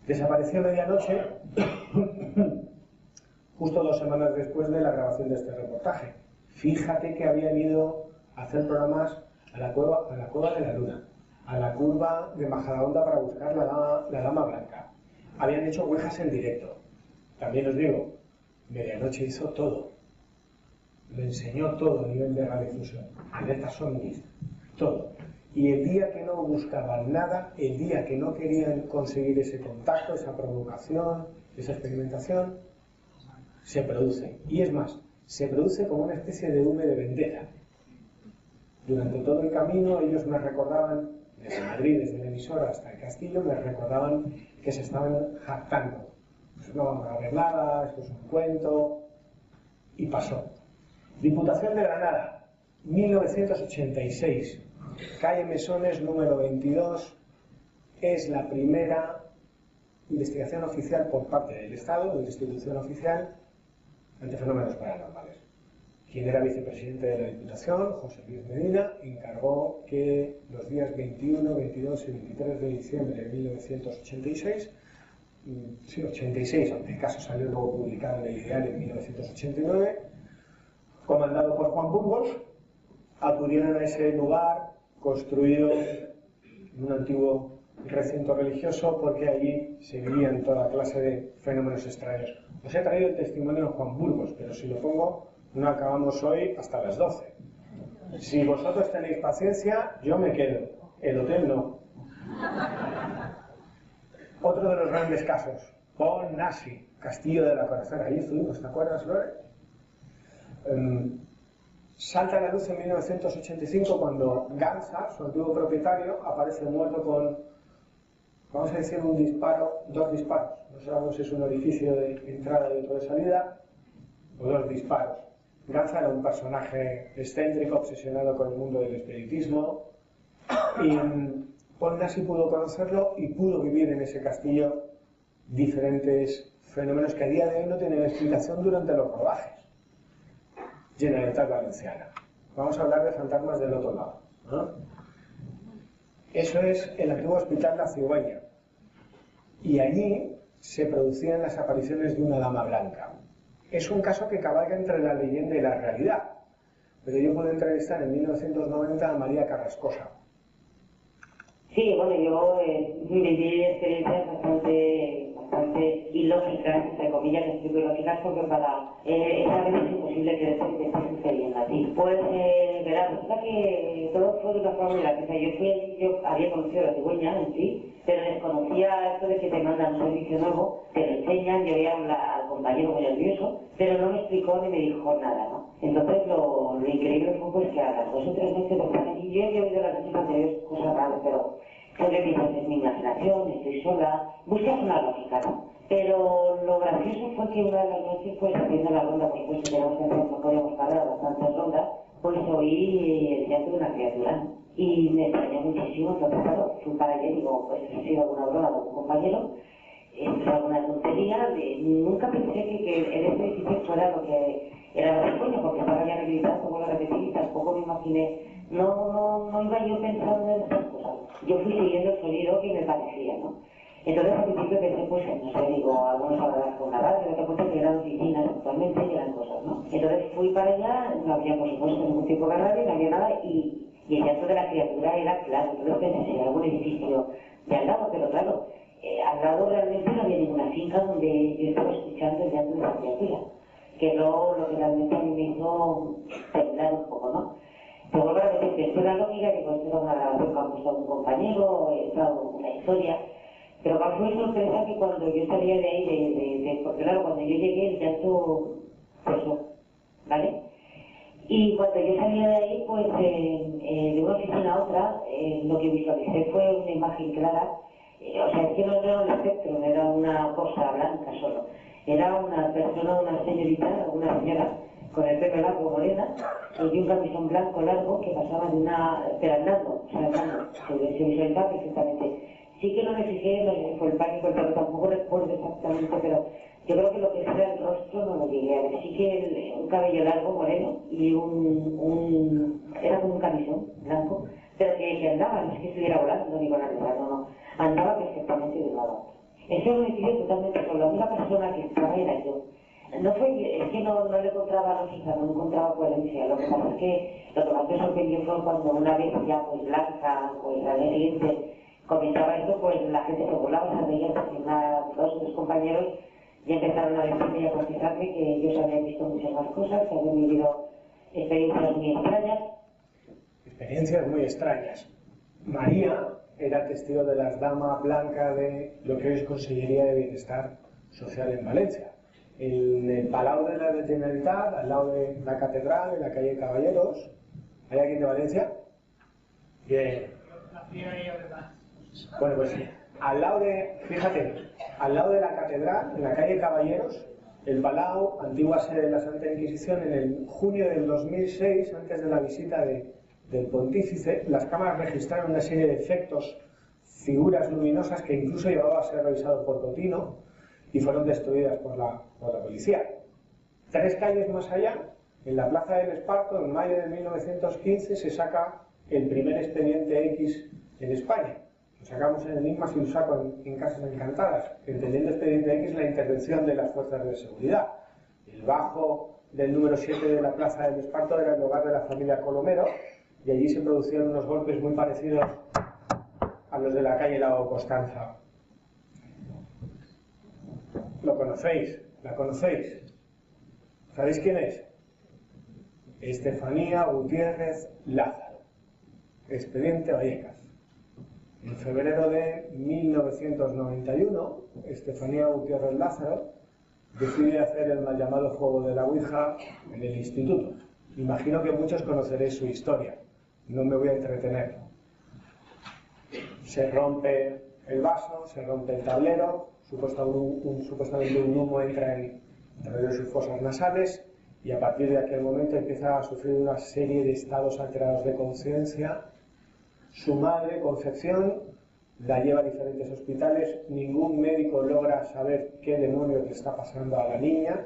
Speaker 1: Desapareció a medianoche, justo 2 semanas después de la grabación de este reportaje. Fíjate que habían ido a hacer programas a la cueva de la Luna, a la curva de Majadahonda para buscar la Dama Blanca. Habían hecho ouijas en directo. También os digo, Medianoche hizo todo. Lo enseñó todo a nivel de radiodifusión. Alertas ovnis, todo. Y el día que no buscaban nada, el día que no querían conseguir ese contacto, esa provocación, esa experimentación, se produce. Y es más, se produce como una especie de V de vendetta. Durante todo el camino ellos me recordaban, desde Madrid, desde la emisora hasta el castillo, me recordaban que se estaban jactando. Pues no vamos a ver nada, esto es un cuento. Y pasó. Diputación de Granada, 1986. Calle Mesones, número 22. Es la primera investigación oficial por parte del Estado, de la institución oficial, ante fenómenos paranormales. Quien era vicepresidente de la Diputación, José Luis Medina, encargó que los días 21, 22 y 23 de diciembre de 1986, sí, 86, aunque el caso salió luego publicado en el Ideal en 1989, comandado por Juan Burgos, acudieron a ese lugar construido en un antiguo recinto religioso, porque allí se vivían toda clase de fenómenos extraños. Os he traído el testimonio de Juan Burgos, pero si lo pongo, no acabamos hoy hasta las 12. Si vosotros tenéis paciencia, yo me quedo. El hotel no. Otro de los grandes casos, Paul Nassy, Castillo de la Corazón. Allí estuvimos, ¿te acuerdas, Lore? Salta a la luz en 1985 cuando Ganza, su antiguo propietario, aparece muerto con, vamos a decir, un disparo, 2 disparos. No sabemos si es un orificio de entrada y otro de salida, o 2 disparos. Ganza era un personaje excéntrico, obsesionado con el mundo del espiritismo, y Paul Nassy pudo conocerlo y pudo vivir en ese castillo diferentes fenómenos que a día de hoy no tienen explicación durante los rodajes. Generalitat Valenciana. Vamos a hablar de fantasmas del otro lado, ¿no? Eso es el antiguo Hospital La Cigüeña. Y allí se producían las apariciones de una dama blanca. Es un caso que cabalga entre la leyenda y la realidad. Pero yo pude entrevistar en 1990 a María Carrascosa.
Speaker 6: Sí, bueno, yo viví experiencias bastante ilógicas, entre comillas, explico ilógicas, porque para esta vez es imposible que esto te esté sucediendo a ti. Pues, verás, resulta que todo fue de una forma muy graciosa. Yo había conocido a la cigüeña en sí, pero desconocía esto de que te mandan un servicio nuevo, te lo enseñan, yo veía al compañero muy nervioso, pero no me explicó ni me dijo nada, ¿no? Entonces lo increíble fue pues que a las 2 o 3 noches de estar allí, yo he oído las noches anteriores cosas raras, pero siempre piensas, es mi imaginación, estoy sola, buscas una lógica, ¿no? Pero lo gracioso fue que una de las noches, pues haciendo la ronda, por supuesto, teníamos que hacer, no podíamos parar bastantes rondas, pues oí el llanto de una criatura. Y me extrañó muchísimo, entonces claro, fui para allá y digo, pues ha sido alguna broma de un compañero, es alguna tontería, nunca pensé que el este edificio fuera lo que era la respuesta, porque estaba ya rehabilitado, vuelvo a repetir, y tampoco me imaginé, no iba yo pensando en esas cosas. Yo fui siguiendo el sonido que me parecía, ¿no? Entonces al principio pensé, pues, no sé, digo, algunos hablarán con una radio, lo que pasa es que eran oficinas actualmente y eran cosas, ¿no? Entonces fui para allá, no había por supuesto ningún tipo de radio, no había nada, y el llanto de la criatura era claro. Entonces pensé, si era algún edificio de al lado, pero claro, al lado realmente no había ninguna finca donde yo estaba escuchando el llanto de la criatura, que lo que realmente a mí me hizo temblar un poco, ¿no? Pero vuelvo a repetir, después la lógica, que pues era una grabación que ha puesto un compañero, una historia, pero cuál fue sorpresa que cuando yo salía de ahí, porque claro, cuando yo llegué el llanto cesó, ¿vale? Y cuando yo salía de ahí, pues de una oficina a otra, lo que visualicé fue una imagen clara. O sea, es que no era un espectro, no era una cosa blanca solo. Era una persona, una señorita, una señora con el pelo largo morena y un camisón blanco largo que pasaba de una... pero andando, o sea, andando. Se visualizaba perfectamente. Sí que no me fijé, no sé si fue el pánico, pero tampoco recuerdo exactamente, pero yo creo que lo que era el rostro no lo llegué a ver. Sí que un cabello largo, moreno, y era como un camisón blanco, pero que andaba, no es que estuviera volando ni con nada, no, andaba perfectamente de un lado a otro. Eso coincidió totalmente con la única persona que estaba era yo. No fue, es que no le encontraba lógica, no encontraba coherencia. Lo que pasa es que lo que más me sorprendió fue cuando una vez ya pues blanca, pues al día siguiente comentaba esto, pues la gente se burlaba, se reía, porque dos de sus compañeros ya empezaron a decirme y a confesarme que ellos habían visto muchas más cosas, que habían vivido experiencias muy extrañas.
Speaker 1: Experiencias muy extrañas. María era testigo de las damas blancas de lo que hoy es Consellería de Bienestar Social en Valencia. En el Palau de la Generalitat, al lado de la Catedral, en la calle Caballeros. ¿Hay alguien de Valencia? Bien. Bueno, pues al lado de, fíjate, al lado de la Catedral, en la calle Caballeros, el Palau, antigua sede de la Santa Inquisición, en el junio del 2006, antes de la visita del pontífice, las cámaras registraron una serie de efectos, figuras luminosas que incluso llevaba a ser revisado por Cotino y fueron destruidas por la policía. 3 calles más allá, en la Plaza del Esparto, en mayo de 1915, se saca el primer expediente X en España. Lo sacamos en enigmas y lo saco en Casas Encantadas, entendiendo expediente X la intervención de las fuerzas de seguridad. El bajo del número 7 de la Plaza del Esparto era el hogar de la familia Colomero, y allí se producieron unos golpes muy parecidos a los de la calle Lago Constanza. ¿Lo conocéis? ¿La conocéis? ¿Sabéis quién es? Estefanía Gutiérrez Lázaro, expediente Vallecas. En febrero de 1991, Estefanía Gutiérrez Lázaro decide hacer el mal llamado juego de la Ouija en el instituto. Imagino que muchos conoceréis su historia, no me voy a entretener. Se rompe el vaso, se rompe el tablero, supuestamente un humo entra en través de sus fosas nasales y a partir de aquel momento empieza a sufrir una serie de estados alterados de conciencia. Su madre, Concepción, la lleva a diferentes hospitales, ningún médico logra saber qué demonios le está pasando a la niña.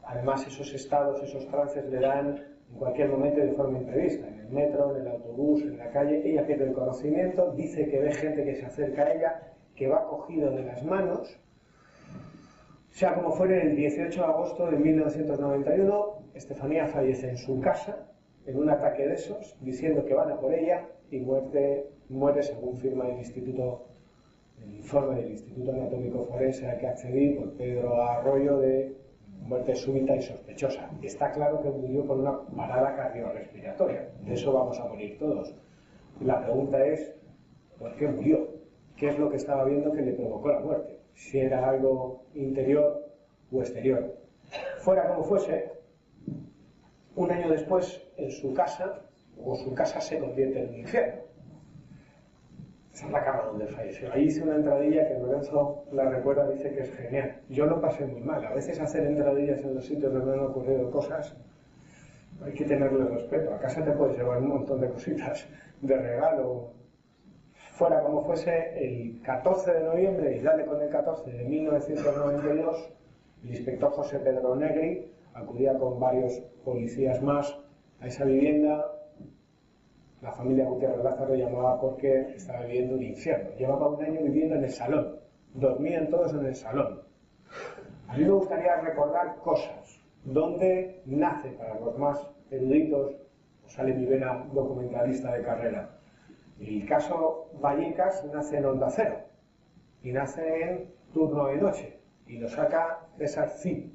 Speaker 1: Además, esos estados, esos trances le dan en cualquier momento de forma imprevista, en el metro, en el autobús, en la calle. Ella pierde el conocimiento, dice que ve gente que se acerca a ella, que va cogido de las manos. Sea como fuere, el 18 de agosto de 1991, Estefanía fallece en su casa, en un ataque de esos, diciendo que van a por ella, y muere según firma el informe del Instituto Anatómico Forense al que accedí por Pedro Arroyo, de muerte súbita y sospechosa. Está claro que murió por una parada cardiorrespiratoria. De eso vamos a morir todos. La pregunta es, ¿por qué murió? ¿Qué es lo que estaba viendo que le provocó la muerte? Si era algo interior o exterior. Fuera como fuese, un año después, en su casa se convierte en un infierno. Esa es la cama donde falleció. Ahí hice una entradilla que Lorenzo la recuerda, dice que es genial. Yo lo pasé muy mal. A veces hacer entradillas en los sitios donde han ocurrido cosas, hay que tenerle respeto. A casa te puedes llevar un montón de cositas de regalo. Fuera como fuese, el 14 de noviembre, y dale con el 14 de 1992, el inspector José Pedro Negri acudía con varios policías más a esa vivienda. La familia Gutiérrez Lázaro llamaba porque estaba viviendo un infierno. Llevaba un año viviendo en el salón. Dormían todos en el salón. A mí me gustaría recordar cosas. ¿Dónde nace, para los más eruditos, sale mi vena documentalista de carrera? El caso Vallecas nace en Onda Cero. Y nace en turno de noche. Y lo saca César Cid.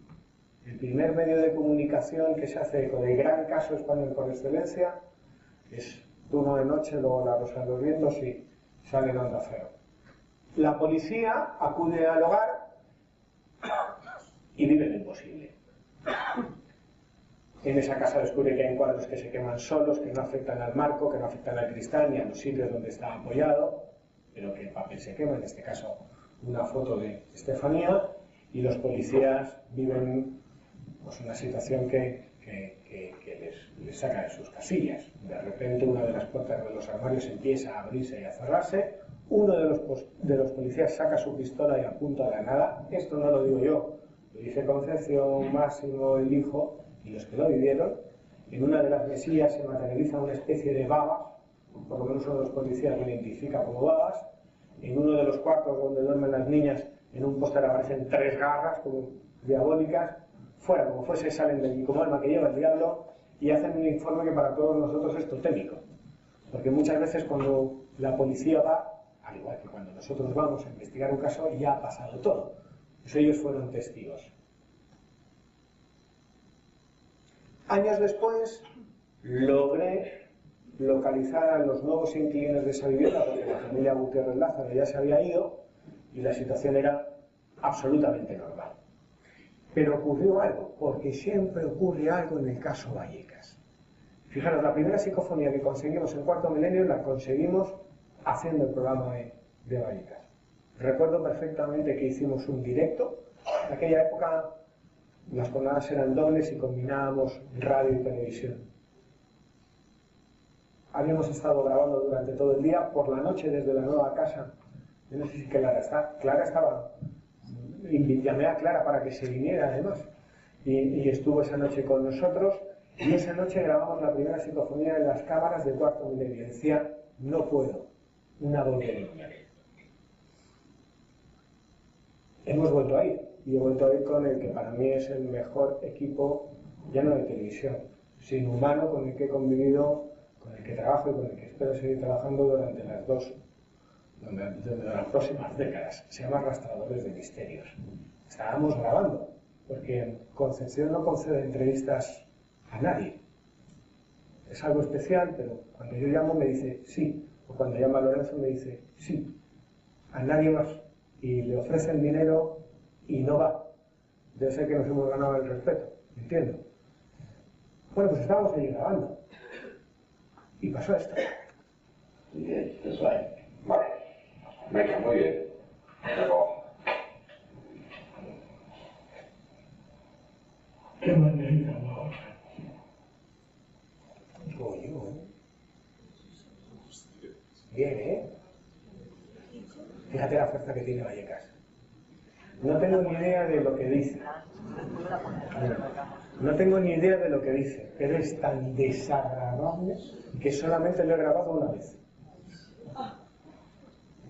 Speaker 1: El primer medio de comunicación que se hace con el gran caso español por excelencia es turno de noche, luego La Rosa de los Vientos y sale en Onda Cero. La policía acude al hogar y vive lo imposible. En esa casa descubre que hay cuadros que se queman solos, que no afectan al marco, que no afectan al cristal ni a los sitios donde está apoyado, pero que el papel se quema, en este caso una foto de Estefanía, y los policías viven pues, una situación que les saca de sus casillas. De repente una de las puertas de los armarios empieza a abrirse y a cerrarse, uno de los policías saca su pistola y apunta a la nada. Esto no lo digo yo, lo dice Concepción, Máximo, el hijo, y los que lo vivieron. En una de las mesillas se materializa una especie de babas, por lo menos uno de los policías lo identifica como babas. En uno de los cuartos donde duermen las niñas, en un póster aparecen 3 garras como diabólicas. Fuera, como fuese, salen del como alma que lleva el diablo y hacen un informe que para todos nosotros es totémico. Porque muchas veces cuando la policía va, al igual que cuando nosotros vamos a investigar un caso, ya ha pasado todo. Pues ellos fueron testigos. Años después logré localizar a los nuevos inquilinos de esa vivienda, porque la familia Gutiérrez Lázaro ya se había ido y la situación era absolutamente normal. Pero ocurrió algo, porque siempre ocurre algo en el caso Vallecas. Fijaros, la primera psicofonía que conseguimos en Cuarto Milenio la conseguimos haciendo el programa de Vallecas. Recuerdo perfectamente que hicimos un directo. En aquella época las jornadas eran dobles y combinábamos radio y televisión. Habíamos estado grabando durante todo el día, por la noche desde la nueva casa. Yo no sé si Clara está. Clara estaba... Llamé a Clara para que se viniera además y estuvo esa noche con nosotros, y esa noche grabamos la primera psicofonía en las cámaras de Cuarto Milenio. Decía, no puedo, una voz de niña. Hemos vuelto a ir, y he vuelto a ir con el que para mí es el mejor equipo, ya no de televisión, sino humano, con el que he convivido, con el que trabajo y con el que espero seguir trabajando durante las próximas décadas. Se llama Rastradores de Misterios. Estábamos grabando, porque Concepción no concede entrevistas a nadie. Es algo especial, pero cuando yo llamo me dice sí, o cuando llama Lorenzo me dice sí, a nadie más. Y le ofrecen dinero y no va. Debe ser que nos hemos ganado el respeto, entiendo. Bueno, pues estábamos allí grabando. Y pasó esto.
Speaker 4: Bien, eso ahí. Vale. Venga, muy bien. Luego.
Speaker 1: Qué magnífica voz. Coño, bien, ¿eh? Fíjate la fuerza que tiene Vallecas. No tengo ni idea de lo que dice. No tengo ni idea de lo que dice, pero es tan desagradable que solamente lo he grabado una vez.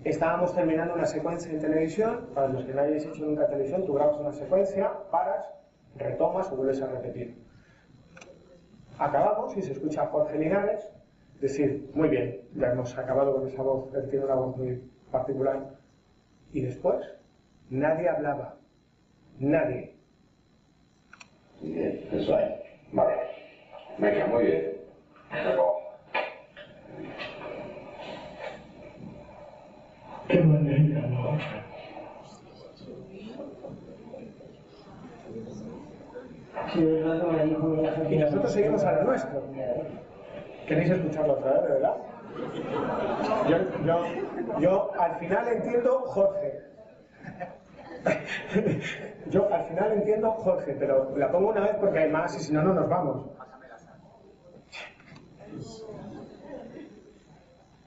Speaker 1: Estábamos terminando una secuencia en televisión. Para los que no hayáis hecho nunca televisión, tú grabas una secuencia, paras, retomas o vuelves a repetir. Acabamos y se escucha a Jorge Linares decir, muy bien, ya hemos acabado con esa voz, él tiene una voz muy particular. Y después, nadie hablaba. Nadie.
Speaker 4: Bien, eso ahí. Vale. Venga, muy bien. Luego.
Speaker 1: Qué magnífica voz. Y nosotros seguimos a lo nuestro. ¿Queréis escucharlo otra vez, de verdad? Yo al final entiendo Jorge. Yo al final entiendo Jorge, pero la pongo una vez porque hay más y si no, no nos vamos.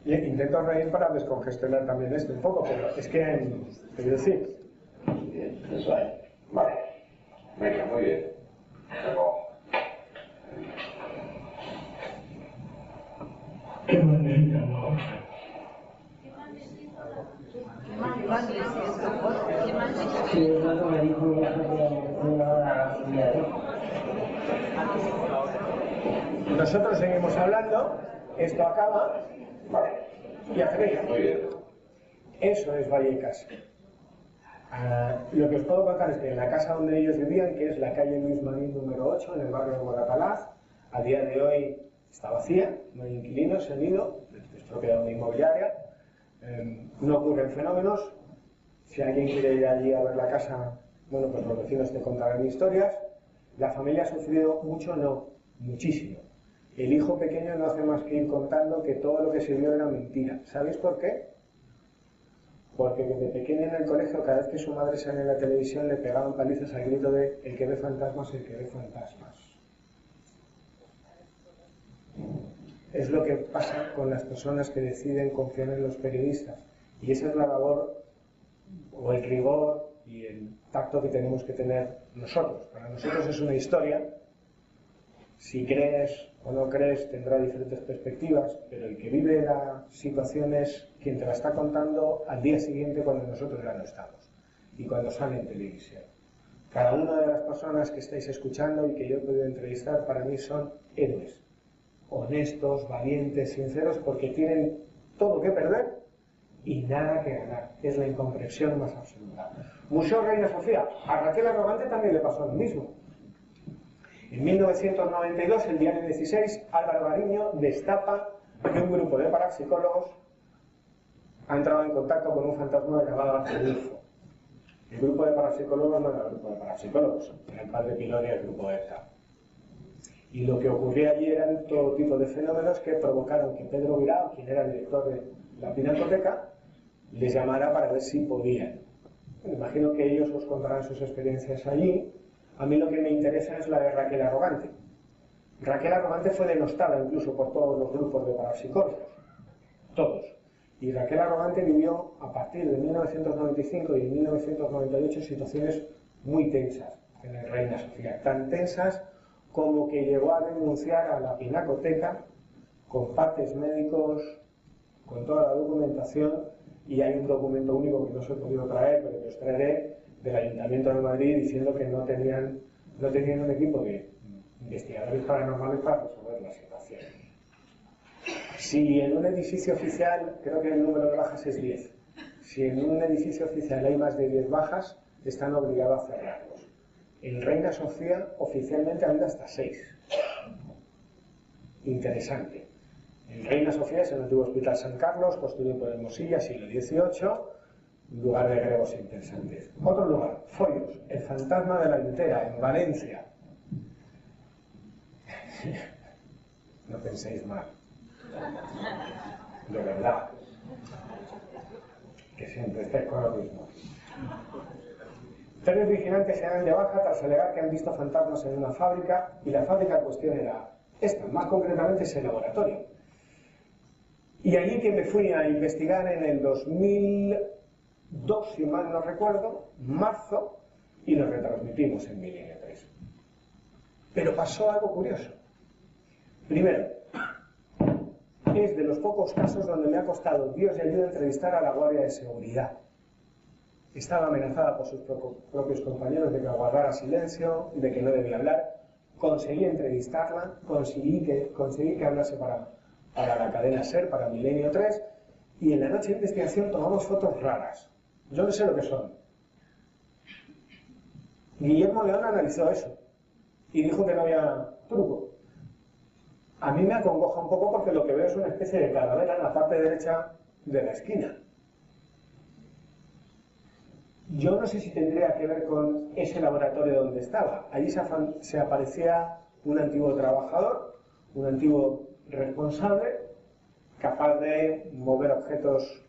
Speaker 1: Y intento reír para descongestionar también esto un poco, pero es que, quiero decir...
Speaker 4: Bien, eso ahí. Vale. Venga, muy bien. Luego.
Speaker 1: Qué magnífica voz.
Speaker 2: Sí, es lo que me dijo mi hija que una hora
Speaker 1: Nosotros seguimos hablando, esto acaba, y hace
Speaker 4: Muy bien.
Speaker 1: Eso es Vallecas. Lo que os puedo contar es que en la casa donde ellos vivían, que es la calle Luis Marín número 8, en el barrio de Moratalaz, a día de hoy está vacía, no hay inquilinos, se han ido, es propiedad de una inmobiliaria, no ocurren fenómenos. Si alguien quiere ir allí a ver la casa, bueno, pues los vecinos te contarán historias. La familia ha sufrido mucho, no, muchísimo. El hijo pequeño no hace más que ir contando que todo lo que se vio era mentira. ¿Sabéis por qué? Porque desde pequeño en el colegio, cada vez que su madre salía en la televisión, le pegaban palizas al grito de el que ve fantasmas, el que ve fantasmas. Es lo que pasa con las personas que deciden confiar en los periodistas. Y esa es la labor, o el rigor y el tacto que tenemos que tener nosotros. Para nosotros es una historia. Si crees o no crees, tendrá diferentes perspectivas, pero el que vive la situación es quien te la está contando al día siguiente cuando nosotros ya no estamos y cuando sale en televisión. Cada una de las personas que estáis escuchando y que yo he podido entrevistar para mí son héroes, honestos, valientes, sinceros, porque tienen todo que perder y nada que ganar. Es la incomprensión más absoluta. Museo Reina Sofía. A Raquel Arrogante también le pasó lo mismo. En 1992, el diario 16, Álvaro Gariño destapa que un grupo de parapsicólogos ha entrado en contacto con un fantasma llamado Artudilfo. El grupo de parapsicólogos no era el grupo de parapsicólogos, era el padre Pilón y el grupo ETA. Y lo que ocurría allí eran todo tipo de fenómenos que provocaron que Pedro Virao, quien era el director de la Pinacoteca, les llamara para ver si podían. Me imagino que ellos os contarán sus experiencias allí. A mí lo que me interesa es la de Raquel Arrogante. Raquel Arrogante fue denostada incluso por todos los grupos de parapsicólogos. Todos. Y Raquel Arrogante vivió a partir de 1995 y 1998 situaciones muy tensas en el Reina Sofía. Tan tensas como que llegó a denunciar a la Pinacoteca con partes médicos, con toda la documentación, y hay un documento único que no os he podido traer, pero que os traeré, del Ayuntamiento de Madrid diciendo que no tenían un equipo de investigadores paranormales para resolver la situación. Si en un edificio oficial, creo que el número de bajas es 10, si en un edificio oficial hay más de 10 bajas, están obligados a cerrarlos. En Reina Sofía oficialmente ha habido hasta 6. Interesante. En Reina Sofía es el antiguo Hospital San Carlos, construido por el Mosilla, siglo XVIII, lugar de gregos interesantes. Otro lugar, Foyos, el fantasma de la Lutera, en Valencia. No penséis mal. De verdad. Que siempre estáis con lo mismo. 3 vigilantes se dan de baja tras alegar que han visto fantasmas en una fábrica, y la fábrica en cuestión era esta, más concretamente es el laboratorio. Y allí que me fui a investigar en el 2002, si mal no recuerdo, marzo, y lo retransmitimos en Milenio 3. Pero pasó algo curioso. Primero, es de los pocos casos donde me ha costado Dios y ayuda a entrevistar a la Guardia de Seguridad. Estaba amenazada por sus propios compañeros de que guardara silencio, de que no debía hablar. Conseguí entrevistarla, conseguí que hablase para la cadena SER, para Milenio 3, y en la noche de investigación tomamos fotos raras. Yo no sé lo que son. Guillermo León analizó eso y dijo que no había truco. A mí me acongoja un poco porque lo que veo es una especie de calavera en la parte derecha de la esquina. Yo no sé si tendría que ver con ese laboratorio donde estaba. Allí se aparecía un antiguo trabajador, un antiguo responsable, capaz de mover objetos.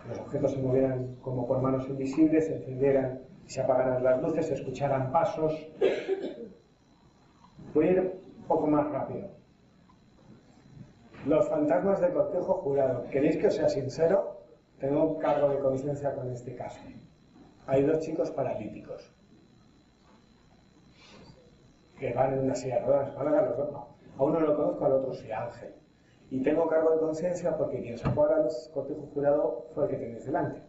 Speaker 1: Los objetos se movieran como por manos invisibles, se encendieran, se apagaran las luces, se escucharan pasos. Voy a ir un poco más rápido. Los fantasmas de cortejo jurado. ¿Queréis que os sea sincero? Tengo un cargo de conciencia con este caso. Hay 2 chicos paralíticos que van en una silla de ruedas. A uno lo conozco, al otro sí, Ángel. Y tengo cargo de conciencia porque quien sacó al cortejo jurado fue el que tenéis delante.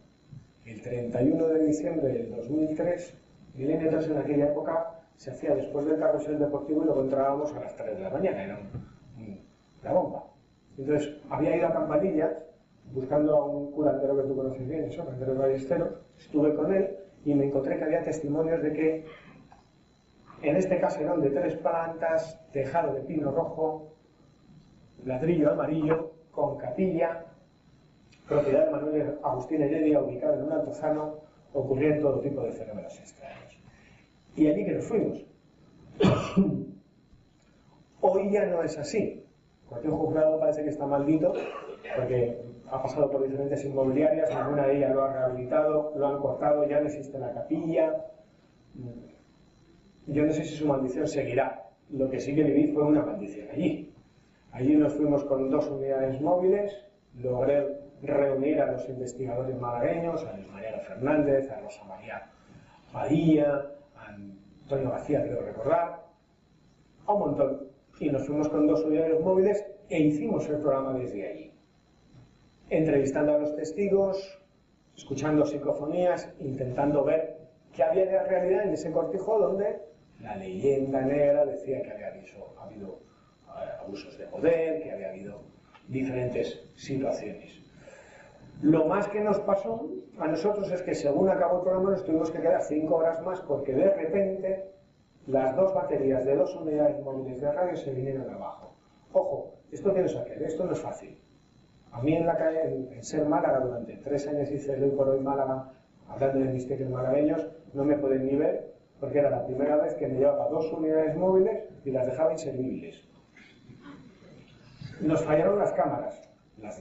Speaker 1: El 31 de diciembre del 2003, Milenio 3 en aquella época se hacía después del carrusel deportivo y lo encontrábamos a las 3 de la mañana. Era la bomba. Entonces, había ido a Campanillas buscando a un curandero que tú conoces bien, eso, Andrés Ballesteros. Estuve con él y me encontré que había testimonios de que en este caso eran de 3 plantas, tejado de pino rojo, ladrillo amarillo, con capilla, propiedad de Manuel Agustín Heredia, ubicado en un altozano. Ocurrían todo tipo de fenómenos extraños. Y allí que nos fuimos. Hoy ya no es así. Cortijo Jurado parece que está maldito porque ha pasado por diferentes inmobiliarias, ninguna de ellas lo ha rehabilitado, lo han cortado, ya no existe la capilla. Yo no sé si su maldición seguirá. Lo que sí que viví fue una maldición allí. Allí nos fuimos con 2 unidades móviles, logré reunir a los investigadores malagueños, a Luis Mariano Fernández, a Rosa María Badía, a Antonio García, creo recordar, a un montón. Y nos fuimos con 2 unidades móviles e hicimos el programa desde allí. Entrevistando a los testigos, escuchando psicofonías, intentando ver qué había de realidad en ese cortijo donde la leyenda negra decía que había habido abusos de poder, que había habido diferentes situaciones. Lo más que nos pasó a nosotros es que según acabó el programa nos tuvimos que quedar 5 horas más porque de repente las 2 baterías de 2 unidades móviles de radio se vinieron abajo. Ojo, esto tiene que ver, esto no es fácil. A mí en la calle, en Ser Málaga, durante 3 años hice el Hoy por Hoy Málaga, hablando de misterios malagueños, no me pueden ni ver porque era la primera vez que me llevaba 2 unidades móviles y las dejaba inservibles. Nos fallaron las cámaras, las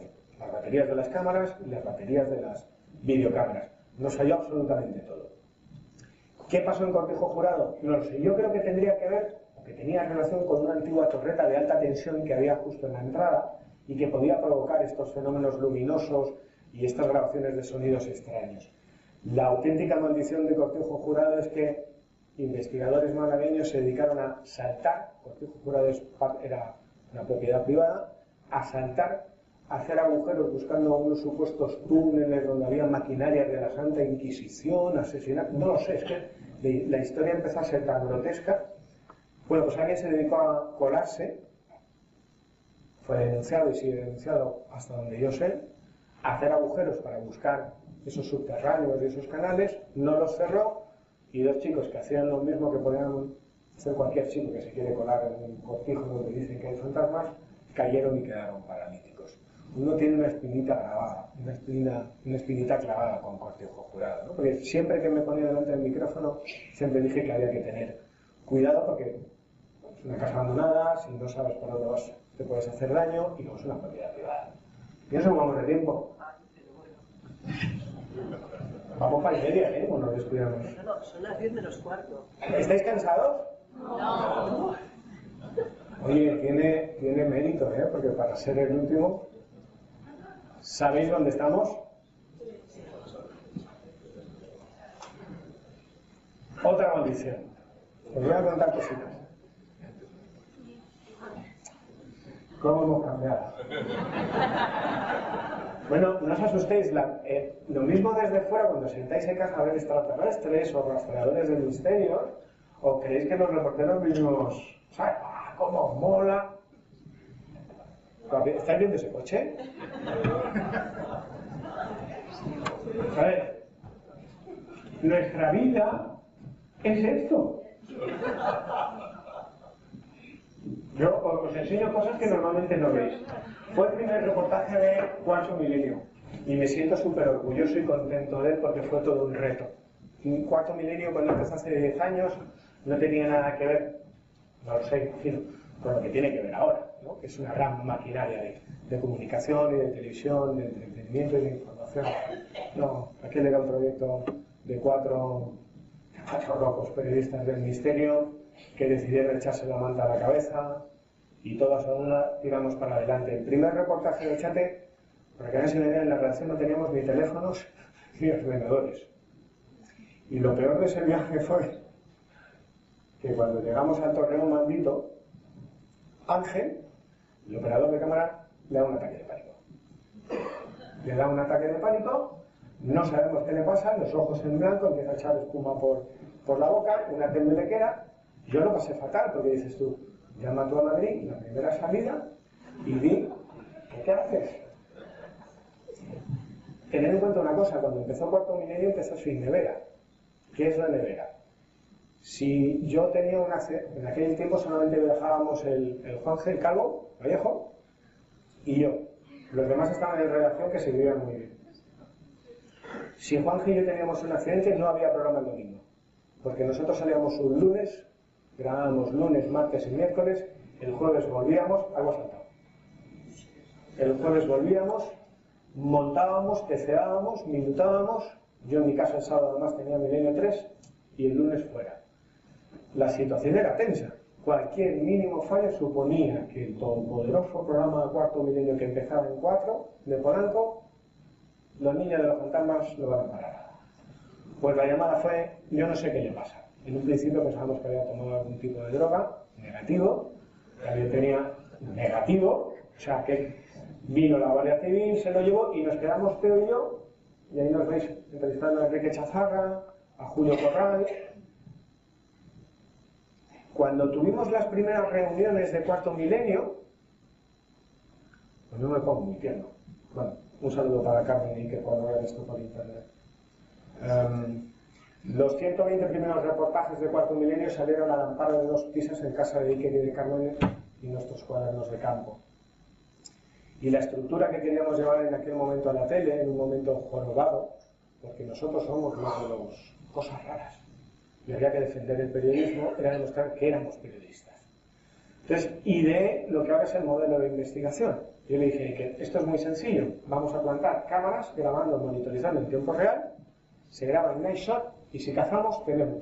Speaker 1: baterías de las cámaras y las baterías de las videocámaras. Nos falló absolutamente todo. ¿Qué pasó en Cortijo Jurado? No lo sé. Yo creo que tendría que ver, o que tenía relación con una antigua torreta de alta tensión que había justo en la entrada y que podía provocar estos fenómenos luminosos y estas grabaciones de sonidos extraños. La auténtica maldición de Cortijo Jurado es que investigadores malagueños se dedicaron a saltar, Cortijo Jurado era una propiedad privada, a saltar, a hacer agujeros buscando unos supuestos túneles donde había maquinarias de la Santa Inquisición, asesinatos, no lo sé, es que la historia empezó a ser tan grotesca. Bueno, pues alguien se dedicó a colarse, fue denunciado y sigue denunciado hasta donde yo sé, a hacer agujeros para buscar esos subterráneos y esos canales, no los cerró y 2 chicos que hacían lo mismo que podían hacer cualquier chico que se quiere colar en un cortijo donde dicen que hay fantasmas, cayeron y quedaron paralíticos. Uno tiene una espinita grabada, una espinita clavada con Cortijo Jurado, ¿no? Porque siempre que me ponía delante del micrófono, siempre dije que había que tener cuidado porque es una casa abandonada, si no sabes por dónde vas te puedes hacer daño y luego es una propiedad privada. Y eso vamos de tiempo. Vamos para y media, ¿eh? Bueno, nos descuidamos.
Speaker 7: No, son las 10 menos cuarto.
Speaker 1: ¿Estáis cansados?
Speaker 7: No.
Speaker 1: Oye, tiene mérito, ¿eh? Porque para ser el último, ¿sabéis dónde estamos? Otra maldición. Os voy a contar cositas. ¿Cómo hemos cambiado? Bueno, no os asustéis, lo mismo desde fuera cuando sentáis en casa a ver extraterrestres o rastreadores del misterio, o creéis que los reporteros mismos, ¿sabes? ¡Ah, cómo mola! ¿Estáis viendo ese coche? A ver, nuestra vida es esto. Yo os enseño cosas que normalmente no veis. Fue el primer reportaje de Cuarto Milenio y me siento súper orgulloso y contento de él porque fue todo un reto. Cuarto Milenio, cuando empezó hace 10 años, no tenía nada que ver, no lo sé, en fin, con lo que tiene que ver ahora, ¿no? Que es una gran maquinaria de comunicación y de televisión, de entretenimiento y de información. No, aquel era un proyecto de cuatro locos periodistas del misterio que decidieron echarse la manta a la cabeza y todas a una tiramos para adelante. El primer reportaje de Chate, para que hagáis una idea, en la redacción no teníamos ni teléfonos ni ordenadores. Y lo peor de ese viaje fue que cuando llegamos al Torreón maldito, Ángel, el operador de cámara, le da un ataque de pánico. Le da un ataque de pánico, no sabemos qué le pasa, los ojos en blanco, empieza a echar espuma por la boca, una temblequera. Yo lo pasé fatal porque dices tú, llama tú a Madrid, la primera salida, y di, ¿qué haces? Tened en cuenta una cosa, cuando empezó Cuarto Milenio empezó sin nevera. ¿Qué es la nevera? Si yo tenía en aquel tiempo solamente viajábamos el Juanje, el Calvo, Vallejo, y yo. Los demás estaban en redacción que se vivían muy bien. Si Juanje y yo teníamos un accidente, no había programa el domingo. Porque nosotros salíamos un lunes grabábamos lunes, martes y miércoles, el jueves volvíamos, algo saltado. El jueves volvíamos, montábamos, teceábamos, minutábamos. Yo en mi caso el sábado además tenía Milenio 3 y el lunes fuera. La situación era tensa. Cualquier mínimo fallo suponía que el todopoderoso programa de Cuarto Milenio que empezaba en 4 de Polanco, los niños de los fantasmas lo van a parar. Pues la llamada fue, yo no sé qué le pasa. En un principio pensábamos que había tomado algún tipo de droga, negativo, que yo tenía negativo, o sea que vino la Guardia Civil, se lo llevó y nos quedamos Teo y yo, y ahí nos veis entrevistando a Enrique Chazarra, a Julio Corral. Cuando tuvimos las primeras reuniones de Cuarto Milenio, pues no me pongo muy tierno. Bueno, un saludo para Carmen y que puedan ver esto por internet. Los 120 primeros reportajes de Cuarto Milenio salieron al amparo de 2 pisos en casa de Iker y de Carmen y nuestros cuadernos de campo. Y la estructura que queríamos llevar en aquel momento a la tele, en un momento jorobado, porque nosotros somos los de las cosas raras, y había que defender el periodismo, era demostrar que éramos periodistas. Entonces, ideé lo que ahora es el modelo de investigación. Yo le dije que esto es muy sencillo, vamos a plantar cámaras grabando, monitorizando en tiempo real, se graba en night shot y si cazamos, tenemos.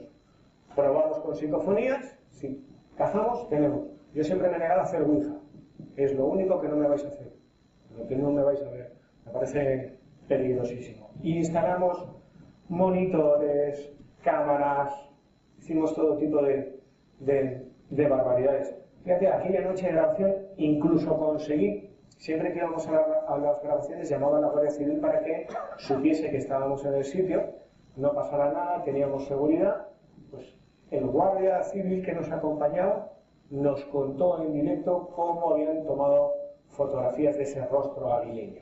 Speaker 1: Probamos con psicofonías, si cazamos, tenemos. Yo siempre me he negado a hacer Ouija, es lo único que no me vais a hacer, lo que no me vais a ver, me parece peligrosísimo. Y instalamos monitores, cámaras, hicimos todo tipo de barbaridades. Fíjate, aquella noche de grabación incluso conseguí, siempre que íbamos a las grabaciones, llamaba a la Guardia Civil para que supiese que estábamos en el sitio, no pasara nada, teníamos seguridad. Pues el Guardia Civil que nos acompañaba nos contó en directo cómo habían tomado fotografías de ese rostro aguileño.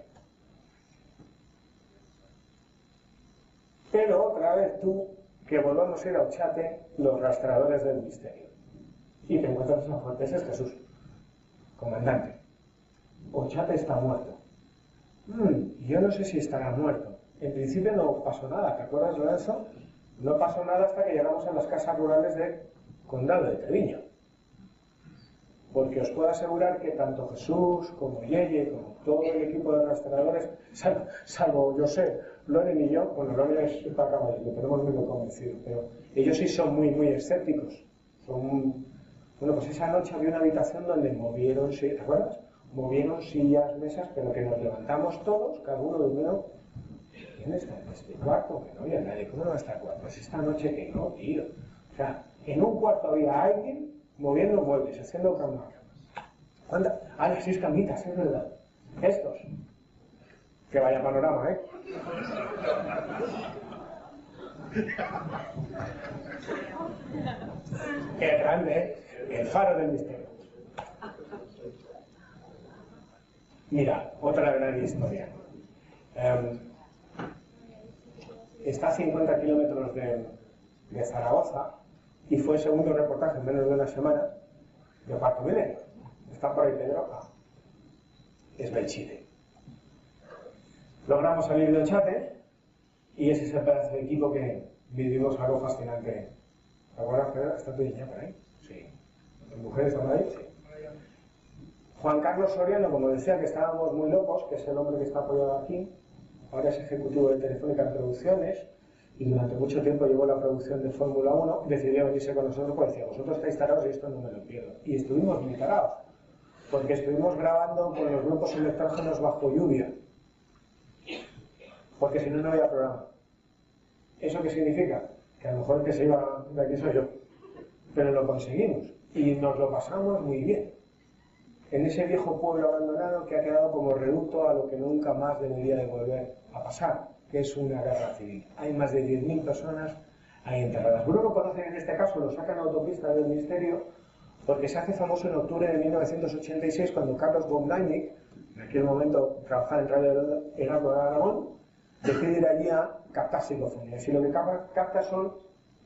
Speaker 1: Pero otra vez tú, que volvamos a ir a Ochate, los rastreadores del misterio. Y te encuentras a Fuentes, es Jesús, comandante. Ochate está muerto. Yo no sé si estará muerto. En principio no pasó nada, ¿te acuerdas, Lorenzo? No pasó nada hasta que llegamos a las casas rurales del Condado de Treviño. Porque os puedo asegurar que tanto Jesús como Yeye, como todo el equipo de rastreadores, salvo José, Loren y yo, bueno, Loren es para acá, lo tenemos muy convencido, pero ellos sí son muy, muy escépticos. Bueno, pues esa noche había una habitación donde movieron, ¿te acuerdas? Movieron sillas, mesas, pero que nos levantamos todos, cada uno durmió. ¿Quién está en este cuarto? Que no había nadie. ¿Cómo no va a estar cuarto? Pues esta noche que no, tío. O sea, en un cuarto había alguien moviendo muebles, haciendo camas. Anda, las 6 camitas, es verdad. Estos. Que vaya panorama, ¿eh? Qué grande, ¿eh? El faro del misterio. Mira, otra gran historia. Está a 50 kilómetros de Zaragoza y fue el segundo reportaje en menos de una semana de Cuarto Milenio. Está por ahí Pedro. Es Belchite. Logramos salir del Ochate y ese es el pedazo de equipo que vivimos algo fascinante. ¿Te acuerdas, Pedro? ¿Está tu niña por ahí? Sí. ¿Las mujeres están ahí? Sí. Juan Carlos Soriano, como decía que estábamos muy locos, que es el hombre que está apoyado aquí, ahora es ejecutivo de Telefónica en Producciones y durante mucho tiempo llevó la producción de Fórmula 1, decidió venirse con nosotros porque decía, vosotros estáis tarados y esto no me lo pierdo. Y estuvimos muy tarados, porque estuvimos grabando con los grupos electrógenos bajo lluvia, porque si no, no había programa. ¿Eso qué significa? Que a lo mejor el que se iba de aquí soy yo, pero lo conseguimos y nos lo pasamos muy bien. En ese viejo pueblo abandonado que ha quedado como reducto a lo que nunca más debería de volver a pasar, que es una guerra civil. Hay más de 10.000 personas ahí enterradas. Bruno conoce en este caso, lo sacan a autopista del Ministerio, porque se hace famoso en octubre de 1986 cuando Carlos von Däniken, en aquel momento trabajaba en Radio Heraldo de Aragón, decide ir allí a captar psicofonías. Y lo que capta son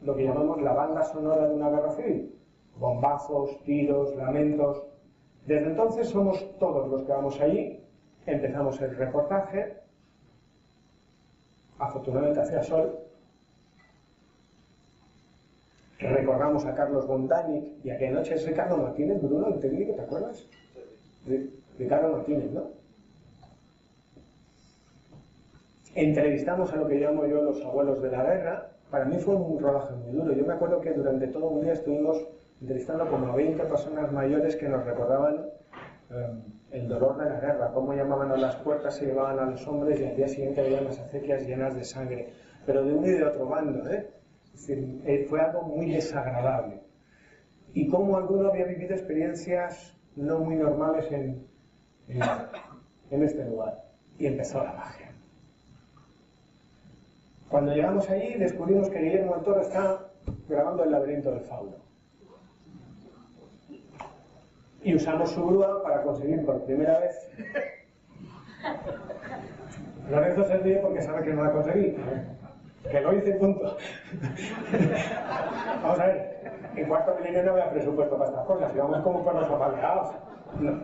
Speaker 1: lo que llamamos la banda sonora de una guerra civil. Bombazos, tiros, lamentos. Desde entonces somos todos los que vamos allí, empezamos el reportaje, afortunadamente hacía sol, recordamos a Carlos Bondánic y aquella noche es Ricardo Martínez, Bruno, el técnico, ¿te acuerdas? Ricardo Martínez, ¿no? Entrevistamos a lo que llamo yo los abuelos de la guerra. Para mí fue un rodaje muy duro. Yo me acuerdo que durante todo un día estuvimos entrevistando como a 20 personas mayores que nos recordaban el dolor de la guerra, cómo llamaban a las puertas, se llevaban a los hombres y al día siguiente veían las acequias llenas de sangre, pero de uno y de otro bando, ¿eh? Es decir, fue algo muy desagradable. Y cómo alguno había vivido experiencias no muy normales en este lugar. Y empezó la magia. Cuando llegamos allí descubrimos que Guillermo del Toro está grabando El laberinto del fauno. Y usamos su grúa para conseguir por primera vez. Lorenzo se ríe porque sabe que no la conseguí. Que lo hice, punto. Vamos a ver, en Cuarto Milenio no había presupuesto para estas cosas, íbamos como por los apaleados. No,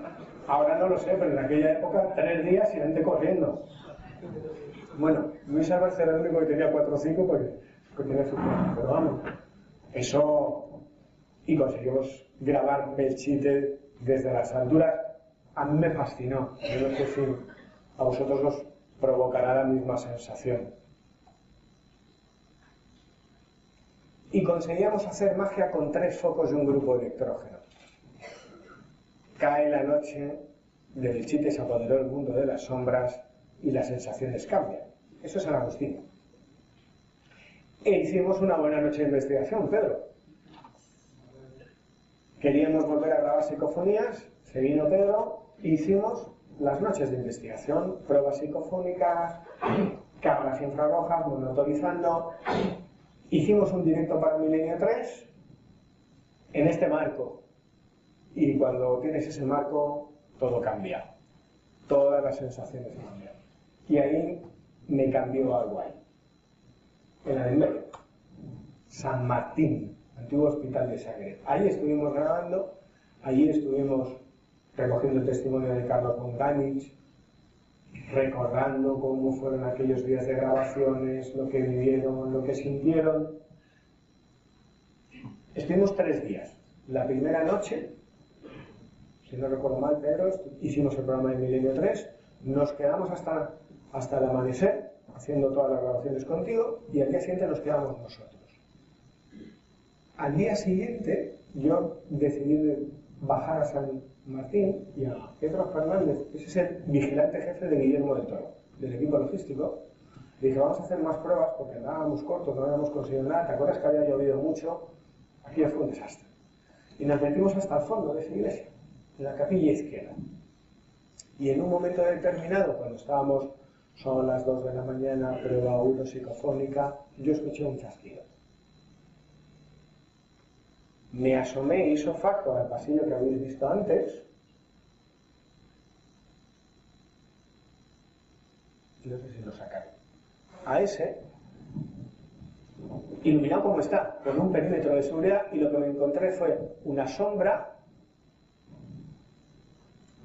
Speaker 1: ahora no lo sé, pero en aquella época 3 días y vente corriendo. Bueno, Luis Álvarez era el único que tenía 4 o 5 porque tenía su cosa, pero vamos, eso. Y conseguimos grabar Belchite desde las alturas. A mí me fascinó. Yo no sé si a vosotros os provocará la misma sensación. Y conseguíamos hacer magia con 3 focos de un grupo de electrógeno. Cae la noche, de Belchite se apoderó el mundo de las sombras y las sensaciones cambian. Eso es San Agustín. E hicimos una buena noche de investigación, Pedro. Queríamos volver a grabar psicofonías, se vino Pedro, e hicimos las noches de investigación, pruebas psicofónicas, cámaras infrarrojas, monitorizando. Hicimos un directo para Milenio 3 en este marco. Y cuando tienes ese marco, todo cambia. Todas las sensaciones cambian. Y ahí me cambió algo ahí. En la del medio. San Martín, antiguo hospital de sangre. Ahí estuvimos grabando, allí estuvimos recogiendo el testimonio de Carlos Bondánic, recordando cómo fueron aquellos días de grabaciones, lo que vivieron, lo que sintieron. Estuvimos 3 días. La primera noche, si no recuerdo mal, Pedro, hicimos el programa de Milenio 3, nos quedamos hasta el amanecer, haciendo todas las grabaciones contigo, y al día siguiente nos quedamos nosotros. Al día siguiente, yo decidí bajar a San Martín y a Pedro Fernández, ese es el vigilante jefe de Guillermo del Toro, del equipo logístico. Le dije, vamos a hacer más pruebas porque andábamos cortos, no habíamos conseguido nada. ¿Te acuerdas que había llovido mucho? Aquí ya fue un desastre. Y nos metimos hasta el fondo de esa iglesia, en la capilla izquierda. Y en un momento determinado, cuando estábamos, son las 2 de la mañana, prueba 1 psicofónica, yo escuché un chasquido. Me asomé hizo facto al pasillo que habéis visto antes. No sé si lo sacaron. A ese, iluminado como está, con un perímetro de seguridad, y lo que me encontré fue una sombra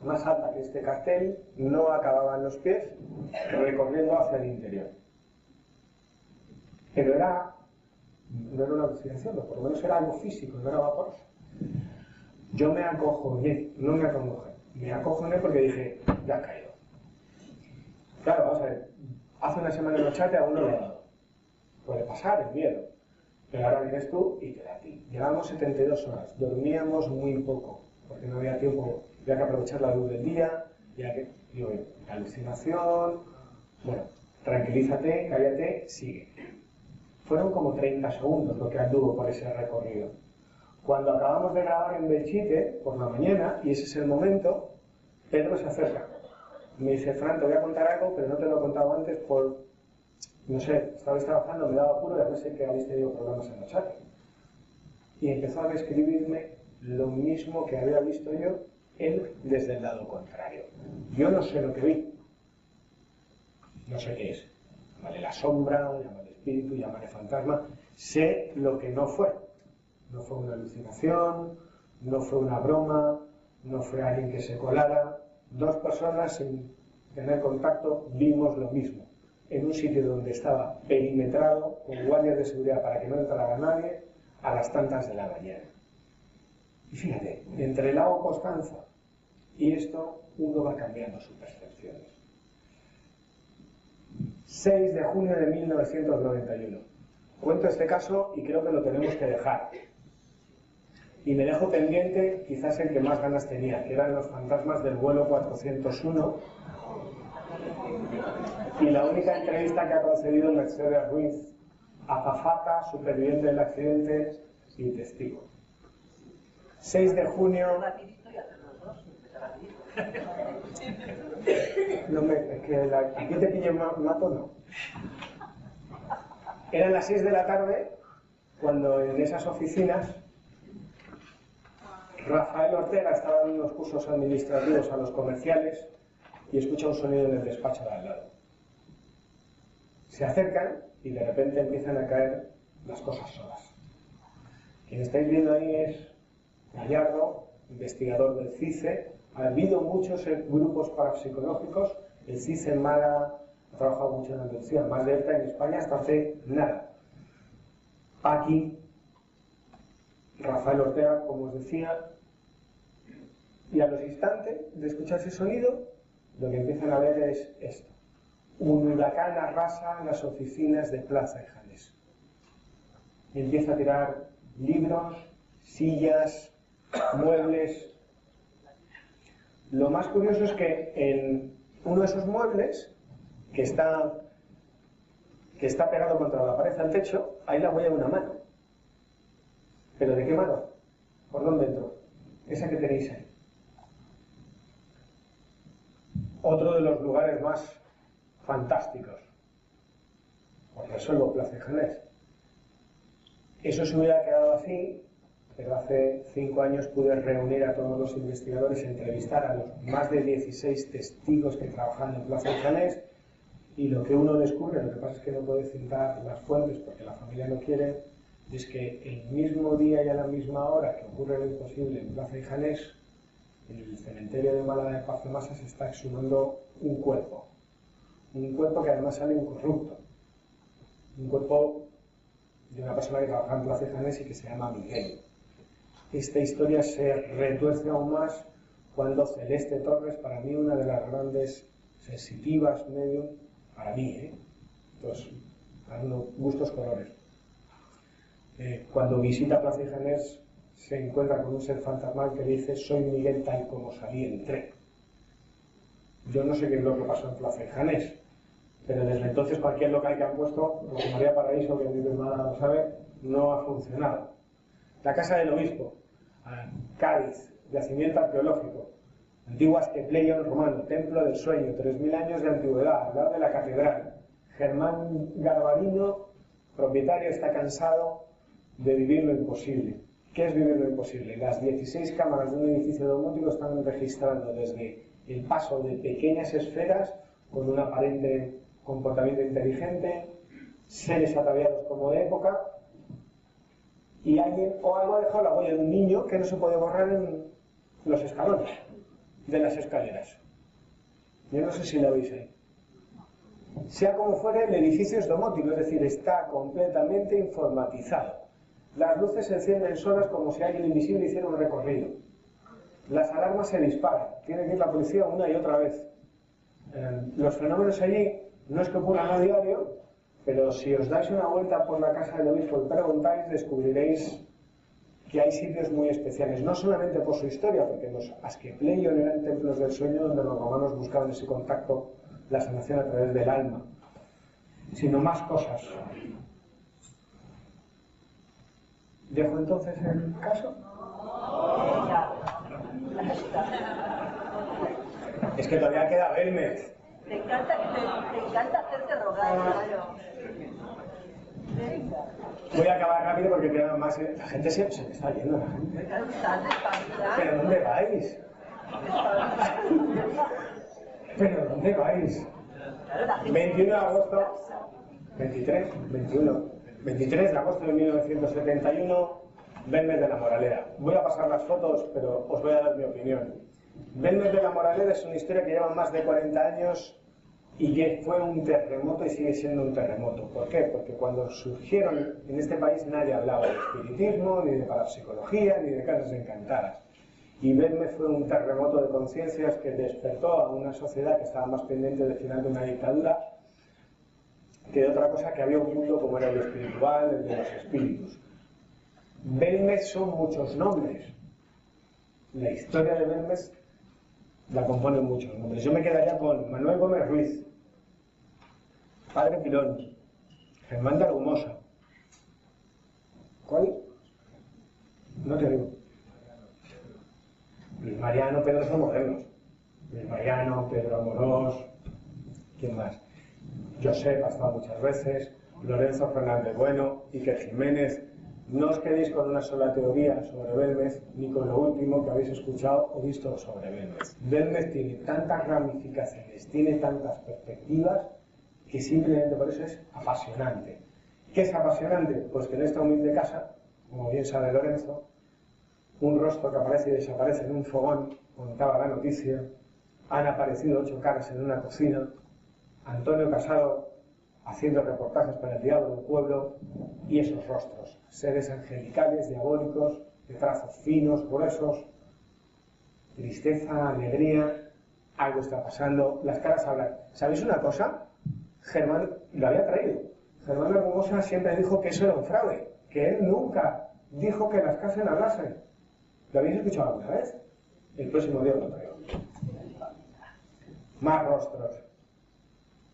Speaker 1: más alta que este cartel, no acababa en los pies, recorriendo hacia el interior. Pero no era una alucinación, por lo menos era algo físico, no era vaporoso. Yo me acojoné, no me acongojé, me acojoné porque dije, ya ha caído. Claro, vamos a ver, hace una semana en el chat a uno le ha dado. Puede pasar, el miedo. Pero ahora vienes tú y te da a ti. Llevamos 72 horas, dormíamos muy poco, porque no había tiempo, había que aprovechar la luz del día, ya que, digo, alucinación, bueno, tranquilízate, cállate, sigue. Fueron como 30 segundos lo que anduvo por ese recorrido. Cuando acabamos de grabar en Belchite, por la mañana, y ese es el momento, Pedro se acerca. Me dice, Fran, te voy a contar algo, pero no te lo he contado antes por, no sé, estabais trabajando, me daba apuro y a veces que habéis tenido problemas en el chat. Y empezó a describirme lo mismo que había visto yo, él desde el lado contrario. Yo no sé lo que vi. No sé qué es. Llámale la sombra, llámale espíritu, llámale fantasma. Sé lo que no fue. No fue una alucinación, no fue una broma, no fue alguien que se colara. 2 personas sin tener contacto vimos lo mismo. En un sitio donde estaba perimetrado, con guardias de seguridad para que no entrara nadie, a las tantas de la mañana. Y fíjate, entre el lago Constanza y esto, uno va cambiando sus percepciones. 6 de junio de 1991. Cuento este caso y creo que lo tenemos que dejar. Y me dejo pendiente quizás el que más ganas tenía, que eran los fantasmas del vuelo 401. Y la única entrevista que ha concedido Mercedes Ruiz, azafata, superviviente del accidente y testigo. 6 de junio... No es que aquí te pille mato, no. Eran las 6 de la tarde cuando en esas oficinas Rafael Ortega estaba dando unos cursos administrativos a los comerciales y escucha un sonido en el despacho de al lado. Se acercan y de repente empiezan a caer las cosas solas. Quien estáis viendo ahí es Gallardo, investigador del CICE. Ha habido muchos grupos parapsicológicos. El CICE en Málaga ha trabajado mucho en Andalucía, más de ETA en España hasta hace nada. Aquí, Rafael Ortega, como os decía, y a los instantes de escuchar ese sonido, lo que empiezan a ver es esto. Un huracán arrasa las oficinas de Plaza de Janés. Y empieza a tirar libros, sillas, muebles. Lo más curioso es que en uno de esos muebles, que está pegado contra la pared al techo, hay la huella de una mano. ¿Pero de qué mano? ¿Por dónde entró? Esa que tenéis ahí. Otro de los lugares más fantásticos. Os resuelvo Plaza de Janés. Eso se hubiera quedado así, pero hace 5 años pude reunir a todos los investigadores, entrevistar a los más de 16 testigos que trabajan en Plaza de Janés, y lo que uno descubre, lo que pasa es que no puede citar las fuentes porque la familia no quiere, es que el mismo día y a la misma hora que ocurre lo imposible en Plaza de Janés, en el cementerio de Málaga de Paz de Masa se está exhumando un cuerpo que además sale incorrupto, un cuerpo de una persona que trabaja en Plaza de Janés y que se llama Miguel. Esta historia se retuerce aún más cuando Celeste Torres, para mí una de las grandes sensitivas medium, para mí, pues, a unos gustos colores, cuando visita Plaza de Janés se encuentra con un ser fantasmal que dice: soy Miguel tal como salí, entré. Yo no sé qué es lo que pasó en Plaza de Janés, pero desde entonces cualquier local que han puesto, como María Paraíso, que mi hermana lo sabe, no ha funcionado. La Casa del Obispo, Cádiz, yacimiento arqueológico, antiguo Asclepeion romano, templo del sueño, 3000 años de antigüedad, al lado de la catedral. Germán Garbarino, propietario, está cansado de vivir lo imposible. ¿Qué es vivir lo imposible? Las 16 cámaras de un edificio domótico están registrando desde el paso de pequeñas esferas con un aparente comportamiento inteligente, seres ataviados como de época, y alguien o algo ha dejado la huella de un niño que no se puede borrar en los escalones de las escaleras. Yo no sé si la veis ahí. Sea como fuere, el edificio es domótico, es decir, está completamente informatizado. Las luces se encienden solas como si alguien invisible hiciera un recorrido. Las alarmas se disparan, tiene que ir la policía una y otra vez. Los fenómenos allí no es que ocurran a diario, pero si os dais una vuelta por la casa del obispo y preguntáis, descubriréis que hay sitios muy especiales, no solamente por su historia, porque los Asclepeion eran templos del sueño donde los romanos buscaban ese contacto, la sanación a través del alma, sino más cosas. ¿Dejo entonces el caso? Es que todavía queda Belmez.
Speaker 7: Te encanta hacerte rogar, claro.
Speaker 1: Voy a acabar rápido porque queda más. La gente se me está yendo, la gente. ¿Pero dónde vais? ¿Pero dónde vais? 21 de agosto, 23 de agosto de 1971, Belmez de la Moraleda. Voy a pasar las fotos, pero os voy a dar mi opinión. Belmez de la Moraleda es una historia que lleva más de 40 años y que fue un terremoto y sigue siendo un terremoto. ¿Por qué? Porque cuando surgieron en este país nadie hablaba de espiritismo, ni de parapsicología, ni de casas encantadas. Y Belmez fue un terremoto de conciencias que despertó a una sociedad que estaba más pendiente del final de una dictadura que de otra cosa, que había un mundo como era el espiritual, el de los espíritus. Belmez son muchos nombres. La historia de Belmez la componen muchos nombres. Yo me quedaría con Manuel Gómez Ruiz, Padre Pilón, Germán de Argumosa. ¿Cuál? No te digo. Luis Mariano, Pedro son modernos. Luis Mariano, Pedro Amorós, ¿quién más? Josep ha estado muchas veces, Lorenzo Fernández Bueno, Iker Jiménez. No os quedéis con una sola teoría sobre Belmez, ni con lo último que habéis escuchado o visto sobre Belmez. Belmez tiene tantas ramificaciones, tiene tantas perspectivas, que simplemente por eso es apasionante. ¿Qué es apasionante? Pues que en esta humilde casa, como bien sabe Lorenzo, un rostro que aparece y desaparece en un fogón, contaba la noticia, han aparecido 8 caras en una cocina, Antonio Casado haciendo reportajes para el Diario del Pueblo, y esos rostros, seres angelicales, diabólicos, de trazos finos, gruesos, tristeza, alegría, algo está pasando, las caras hablan. ¿Sabéis una cosa? Germán lo había traído. Germán Argumosa siempre dijo que eso era un fraude, que él nunca dijo que las casas hablasen. ¿Lo habéis escuchado alguna vez? El próximo día lo traigo. Más rostros.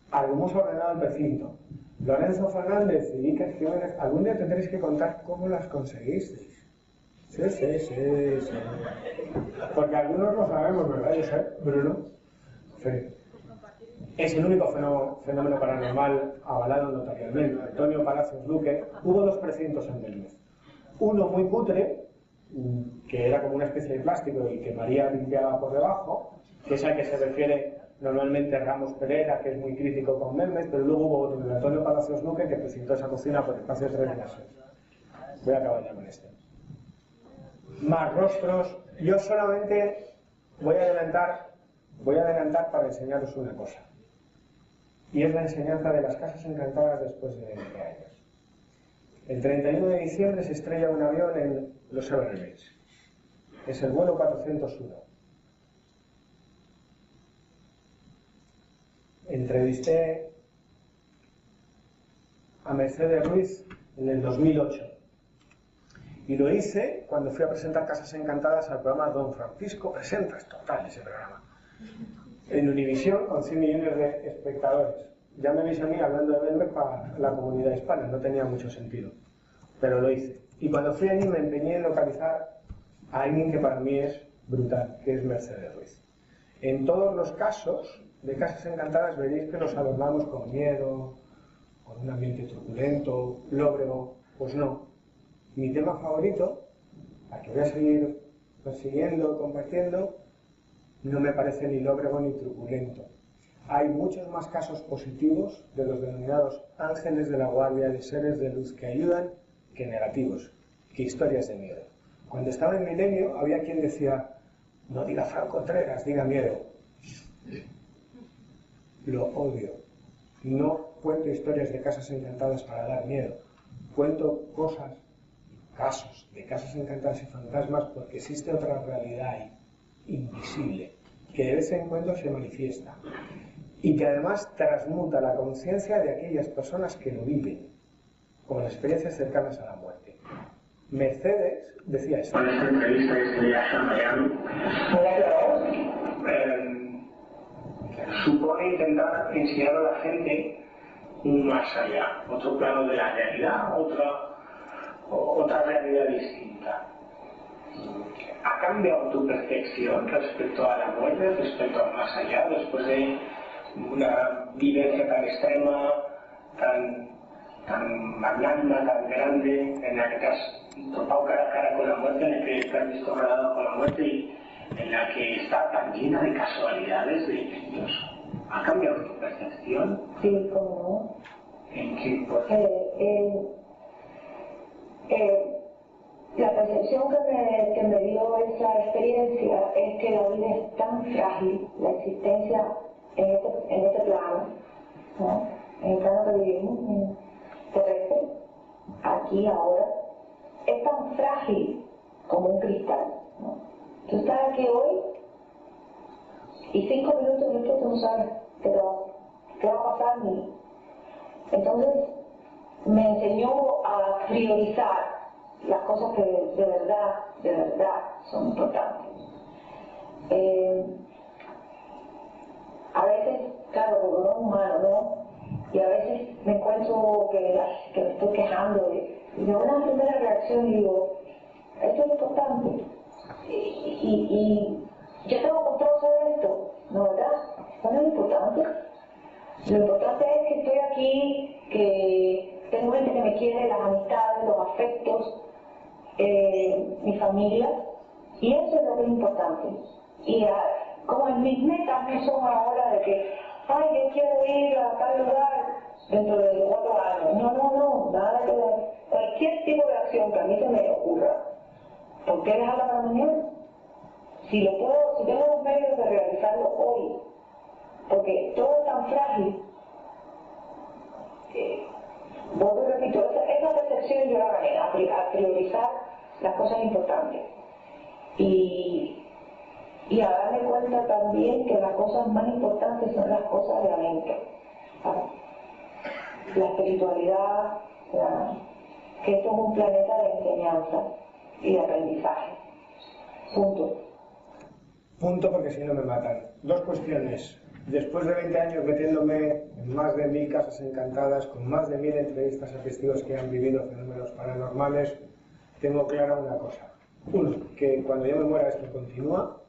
Speaker 1: Argumosa ordenado el precinto. Lorenzo Fernández y Iker Jiménez, algún día tendréis que contar cómo las conseguisteis. Sí. Porque algunos lo sabemos, ¿verdad? Yo sé, Bruno. Sí. Es el único fenómeno paranormal avalado notarialmente. Antonio Palacios Luque. Hubo 2 precintos en Belmez. Uno muy cutre, que era como una especie de plástico y que María limpiaba por debajo, que es al que se refiere normalmente Ramos Pereira, que es muy crítico con Belmez, pero luego hubo otro de Antonio Palacios Luque que precintó esa cocina por espacio de 3 meses. Voy a acabar ya con este. Más rostros. Yo solamente voy a adelantar para enseñaros una cosa, y es la enseñanza de las casas encantadas después de 20 años. El 31 de diciembre se estrella un avión en Los Everglades. Es el vuelo 401. Entrevisté a Mercedes Ruiz en el 2008 y lo hice cuando fui a presentar Casas Encantadas al programa Don Francisco Presenta. Es total ese programa, en Univisión, con 100 millones de espectadores. Ya me veis a mí hablando de Belmez para la comunidad hispana, no tenía mucho sentido, pero lo hice. Y cuando fui allí me empeñé en localizar a alguien que para mí es brutal, que es Mercedes Ruiz. En todos los casos de Casas Encantadas veréis que nos adornamos con miedo, con un ambiente truculento, lóbrego. Pues no. Mi tema favorito, al que voy a seguir persiguiendo, compartiendo, no me parece ni lóbrego ni truculento. Hay muchos más casos positivos de los denominados ángeles de la guardia, de seres de luz que ayudan, que negativos, que historias de miedo. Cuando estaba en Milenio había quien decía: no diga Fran Contreras, diga miedo. Lo odio. No cuento historias de casas encantadas para dar miedo. Cuento casos de casas encantadas y fantasmas porque existe otra realidad ahí, invisible, que de vez en cuando se manifiesta y que además transmuta la conciencia de aquellas personas que lo viven, con experiencias cercanas a la muerte. Mercedes decía esto.
Speaker 8: En esta entrevista que se le hace a Miami, supone intentar enseñar a la gente un más allá, otro plano de la realidad, otra realidad distinta. ¿Ha cambiado tu percepción respecto a la muerte, respecto al más allá, después de una vivencia tan extrema, tan magnánima, tan grande, en la que te has topado cara a cara con la muerte, en la que te has visto rodeado con la muerte y en la que está tan llena de casualidades, de Dios? ¿Ha cambiado tu percepción?
Speaker 9: Sí, ¿cómo no?
Speaker 8: ¿En qué?
Speaker 9: La percepción que me dio esa experiencia es que la vida es tan frágil, la existencia en este plano, ¿no? En el plano que vivimos, terrestre, aquí, ahora, es tan frágil como un cristal, ¿no? Tú estás aquí hoy y 5 minutos después tú no sabes qué va a pasar ni. Entonces me enseñó a priorizar las cosas que de verdad son importantes. A veces, claro, porque uno es humano, ¿no? Y a veces me encuentro que me estoy quejando y de una primera reacción digo, esto es importante. Y yo tengo control sobre esto, ¿no, verdad? Esto no es importante. Lo importante es que estoy aquí, que tengo gente que me quiere, las amistades, los afectos, mi familia, y eso es lo que es importante. Y como en mis metas no son ahora de que, ay, yo quiero ir a tal lugar dentro de 4 años. No, nada que ver. Cualquier tipo de acción que a mí se me ocurra, ¿por qué dejarla para mañana? Si tengo los medios de realizarlo hoy, porque todo es tan frágil, vuelvo y repito, esa percepción yo la gané, a priorizar las cosas importantes. Y a darme cuenta también que las cosas más importantes son las cosas de la mente, ¿sabes? La espiritualidad, que esto es un planeta de enseñanza y de aprendizaje. Punto.
Speaker 1: Punto, porque si no me matan. 2 cuestiones. Después de 20 años metiéndome en más de 1000 casas encantadas, con más de 1000 entrevistas a testigos que han vivido fenómenos paranormales, tengo clara una cosa. 1, que cuando yo me muera esto continúa,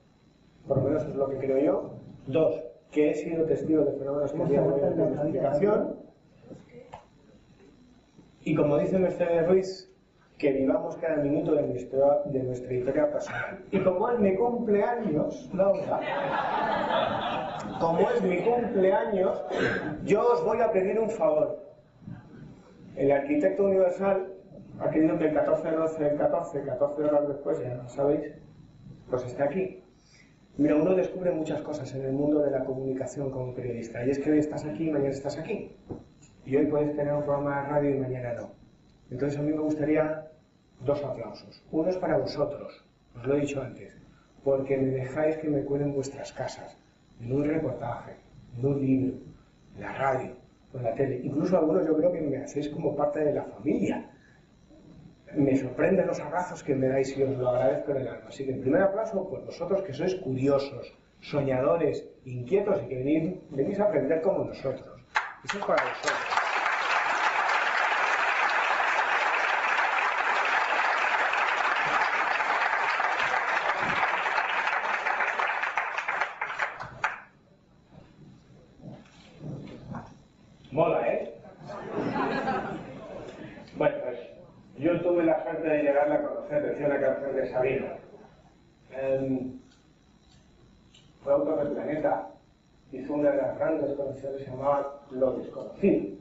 Speaker 1: por lo menos es lo que creo yo. 2, que he sido testigo de fenómenos que día de hoy no tienen explicación. Y como dice Mercedes Ruiz, que vivamos cada minuto de nuestra historia personal. Y como es mi cumpleaños, Laura, como es mi cumpleaños, yo os voy a pedir un favor. El arquitecto universal ha querido que el 14 horas después, ya lo sabéis, pues esté aquí. Mira, uno descubre muchas cosas en el mundo de la comunicación como periodista, y es que hoy estás aquí y mañana estás aquí. Y hoy puedes tener un programa de radio y mañana no. Entonces a mí me gustaría 2 aplausos. Uno es para vosotros, os lo he dicho antes, porque me dejáis que me cuelen vuestras casas, en un reportaje, en un libro, en la radio, en la tele. Incluso algunos yo creo que me hacéis como parte de la familia. Me sorprenden los abrazos que me dais y os lo agradezco en el alma. Así que el primer aplauso por vosotros que sois curiosos, soñadores, inquietos y que venís a aprender como nosotros. Eso es para vosotros. Mola, ¿eh? Bueno, pues yo tuve la suerte de llegarla a conocer, decía una canción de Sabina. Fue autor del Planeta, hizo una de las grandes conexiones que se llamaba Lo Desconocido.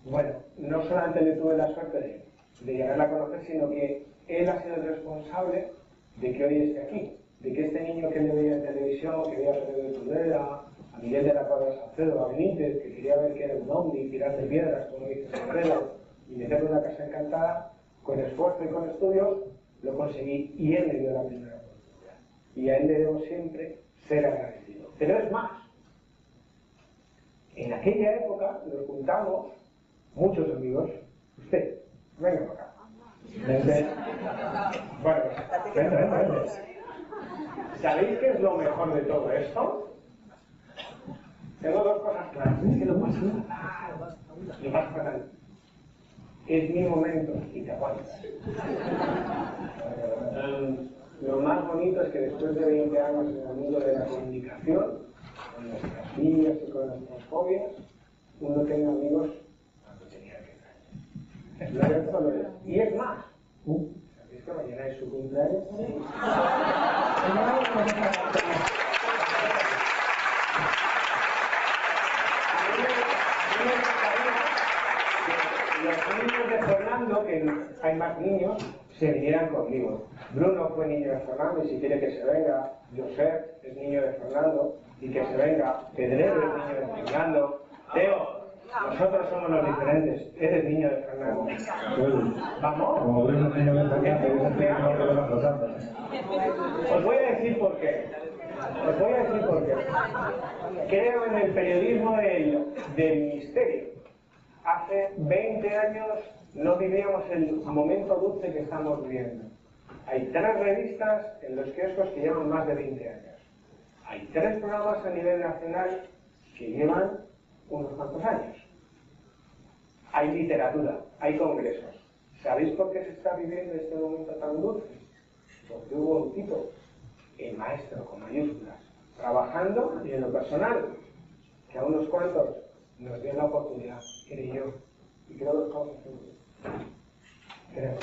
Speaker 1: Bueno, no solamente le tuve la suerte de llegarla a conocer, sino que él ha sido el responsable de que hoy esté aquí, de que este niño que le veía en televisión, que veía a Pedro de Tudela, a Miguel de la Cuadra Salcedo, a Benítez, que quería ver que era un ovni, tirar de piedras, como dice Alfredo, y meterle una casa encantada, con esfuerzo y con estudios, lo conseguí, y él me dio la primera oportunidad. Y a él le debo siempre ser agradecido. Pero es más, en aquella época nos juntamos muchos amigos. Usted, venga para acá. Bueno, ven. ¿Sabéis qué es lo mejor de todo esto? Tengo 2 cosas claras. Es que lo paso fatal. Es mi momento y te aguantas. Lo más bonito es que después de 20 años en el mundo de la comunicación, con nuestras fillas y con nuestras fobias, uno tiene amigos cuando tenía que tener. Y es más, ¿sabéis que mañana es su cumpleaños? Los niños de Fernando, que hay más niños, se vinieran conmigo. Bruno fue niño de Fernando y si quiere que se venga, Josep es niño de Fernando, y que se venga Pedrero, el niño de Fernando, Teo, nosotros somos los diferentes, eres niño de Fernando. Vamos.
Speaker 10: Como Bruno niño de Fernando,
Speaker 1: os voy a decir por qué. Creo en el periodismo del misterio. Hace 20 años no vivíamos el momento dulce que estamos viviendo. Hay 3 revistas en los kioscos que llevan más de 20 años. Hay 3 programas a nivel nacional que llevan unos cuantos años. Hay literatura, hay congresos. ¿Sabéis por qué se está viviendo este momento tan dulce? Porque hubo un tipo, el maestro con mayúsculas, trabajando y en lo personal, que a unos cuantos nos dio la oportunidad, que era yo, y creo que lo estamos haciendo. Creo.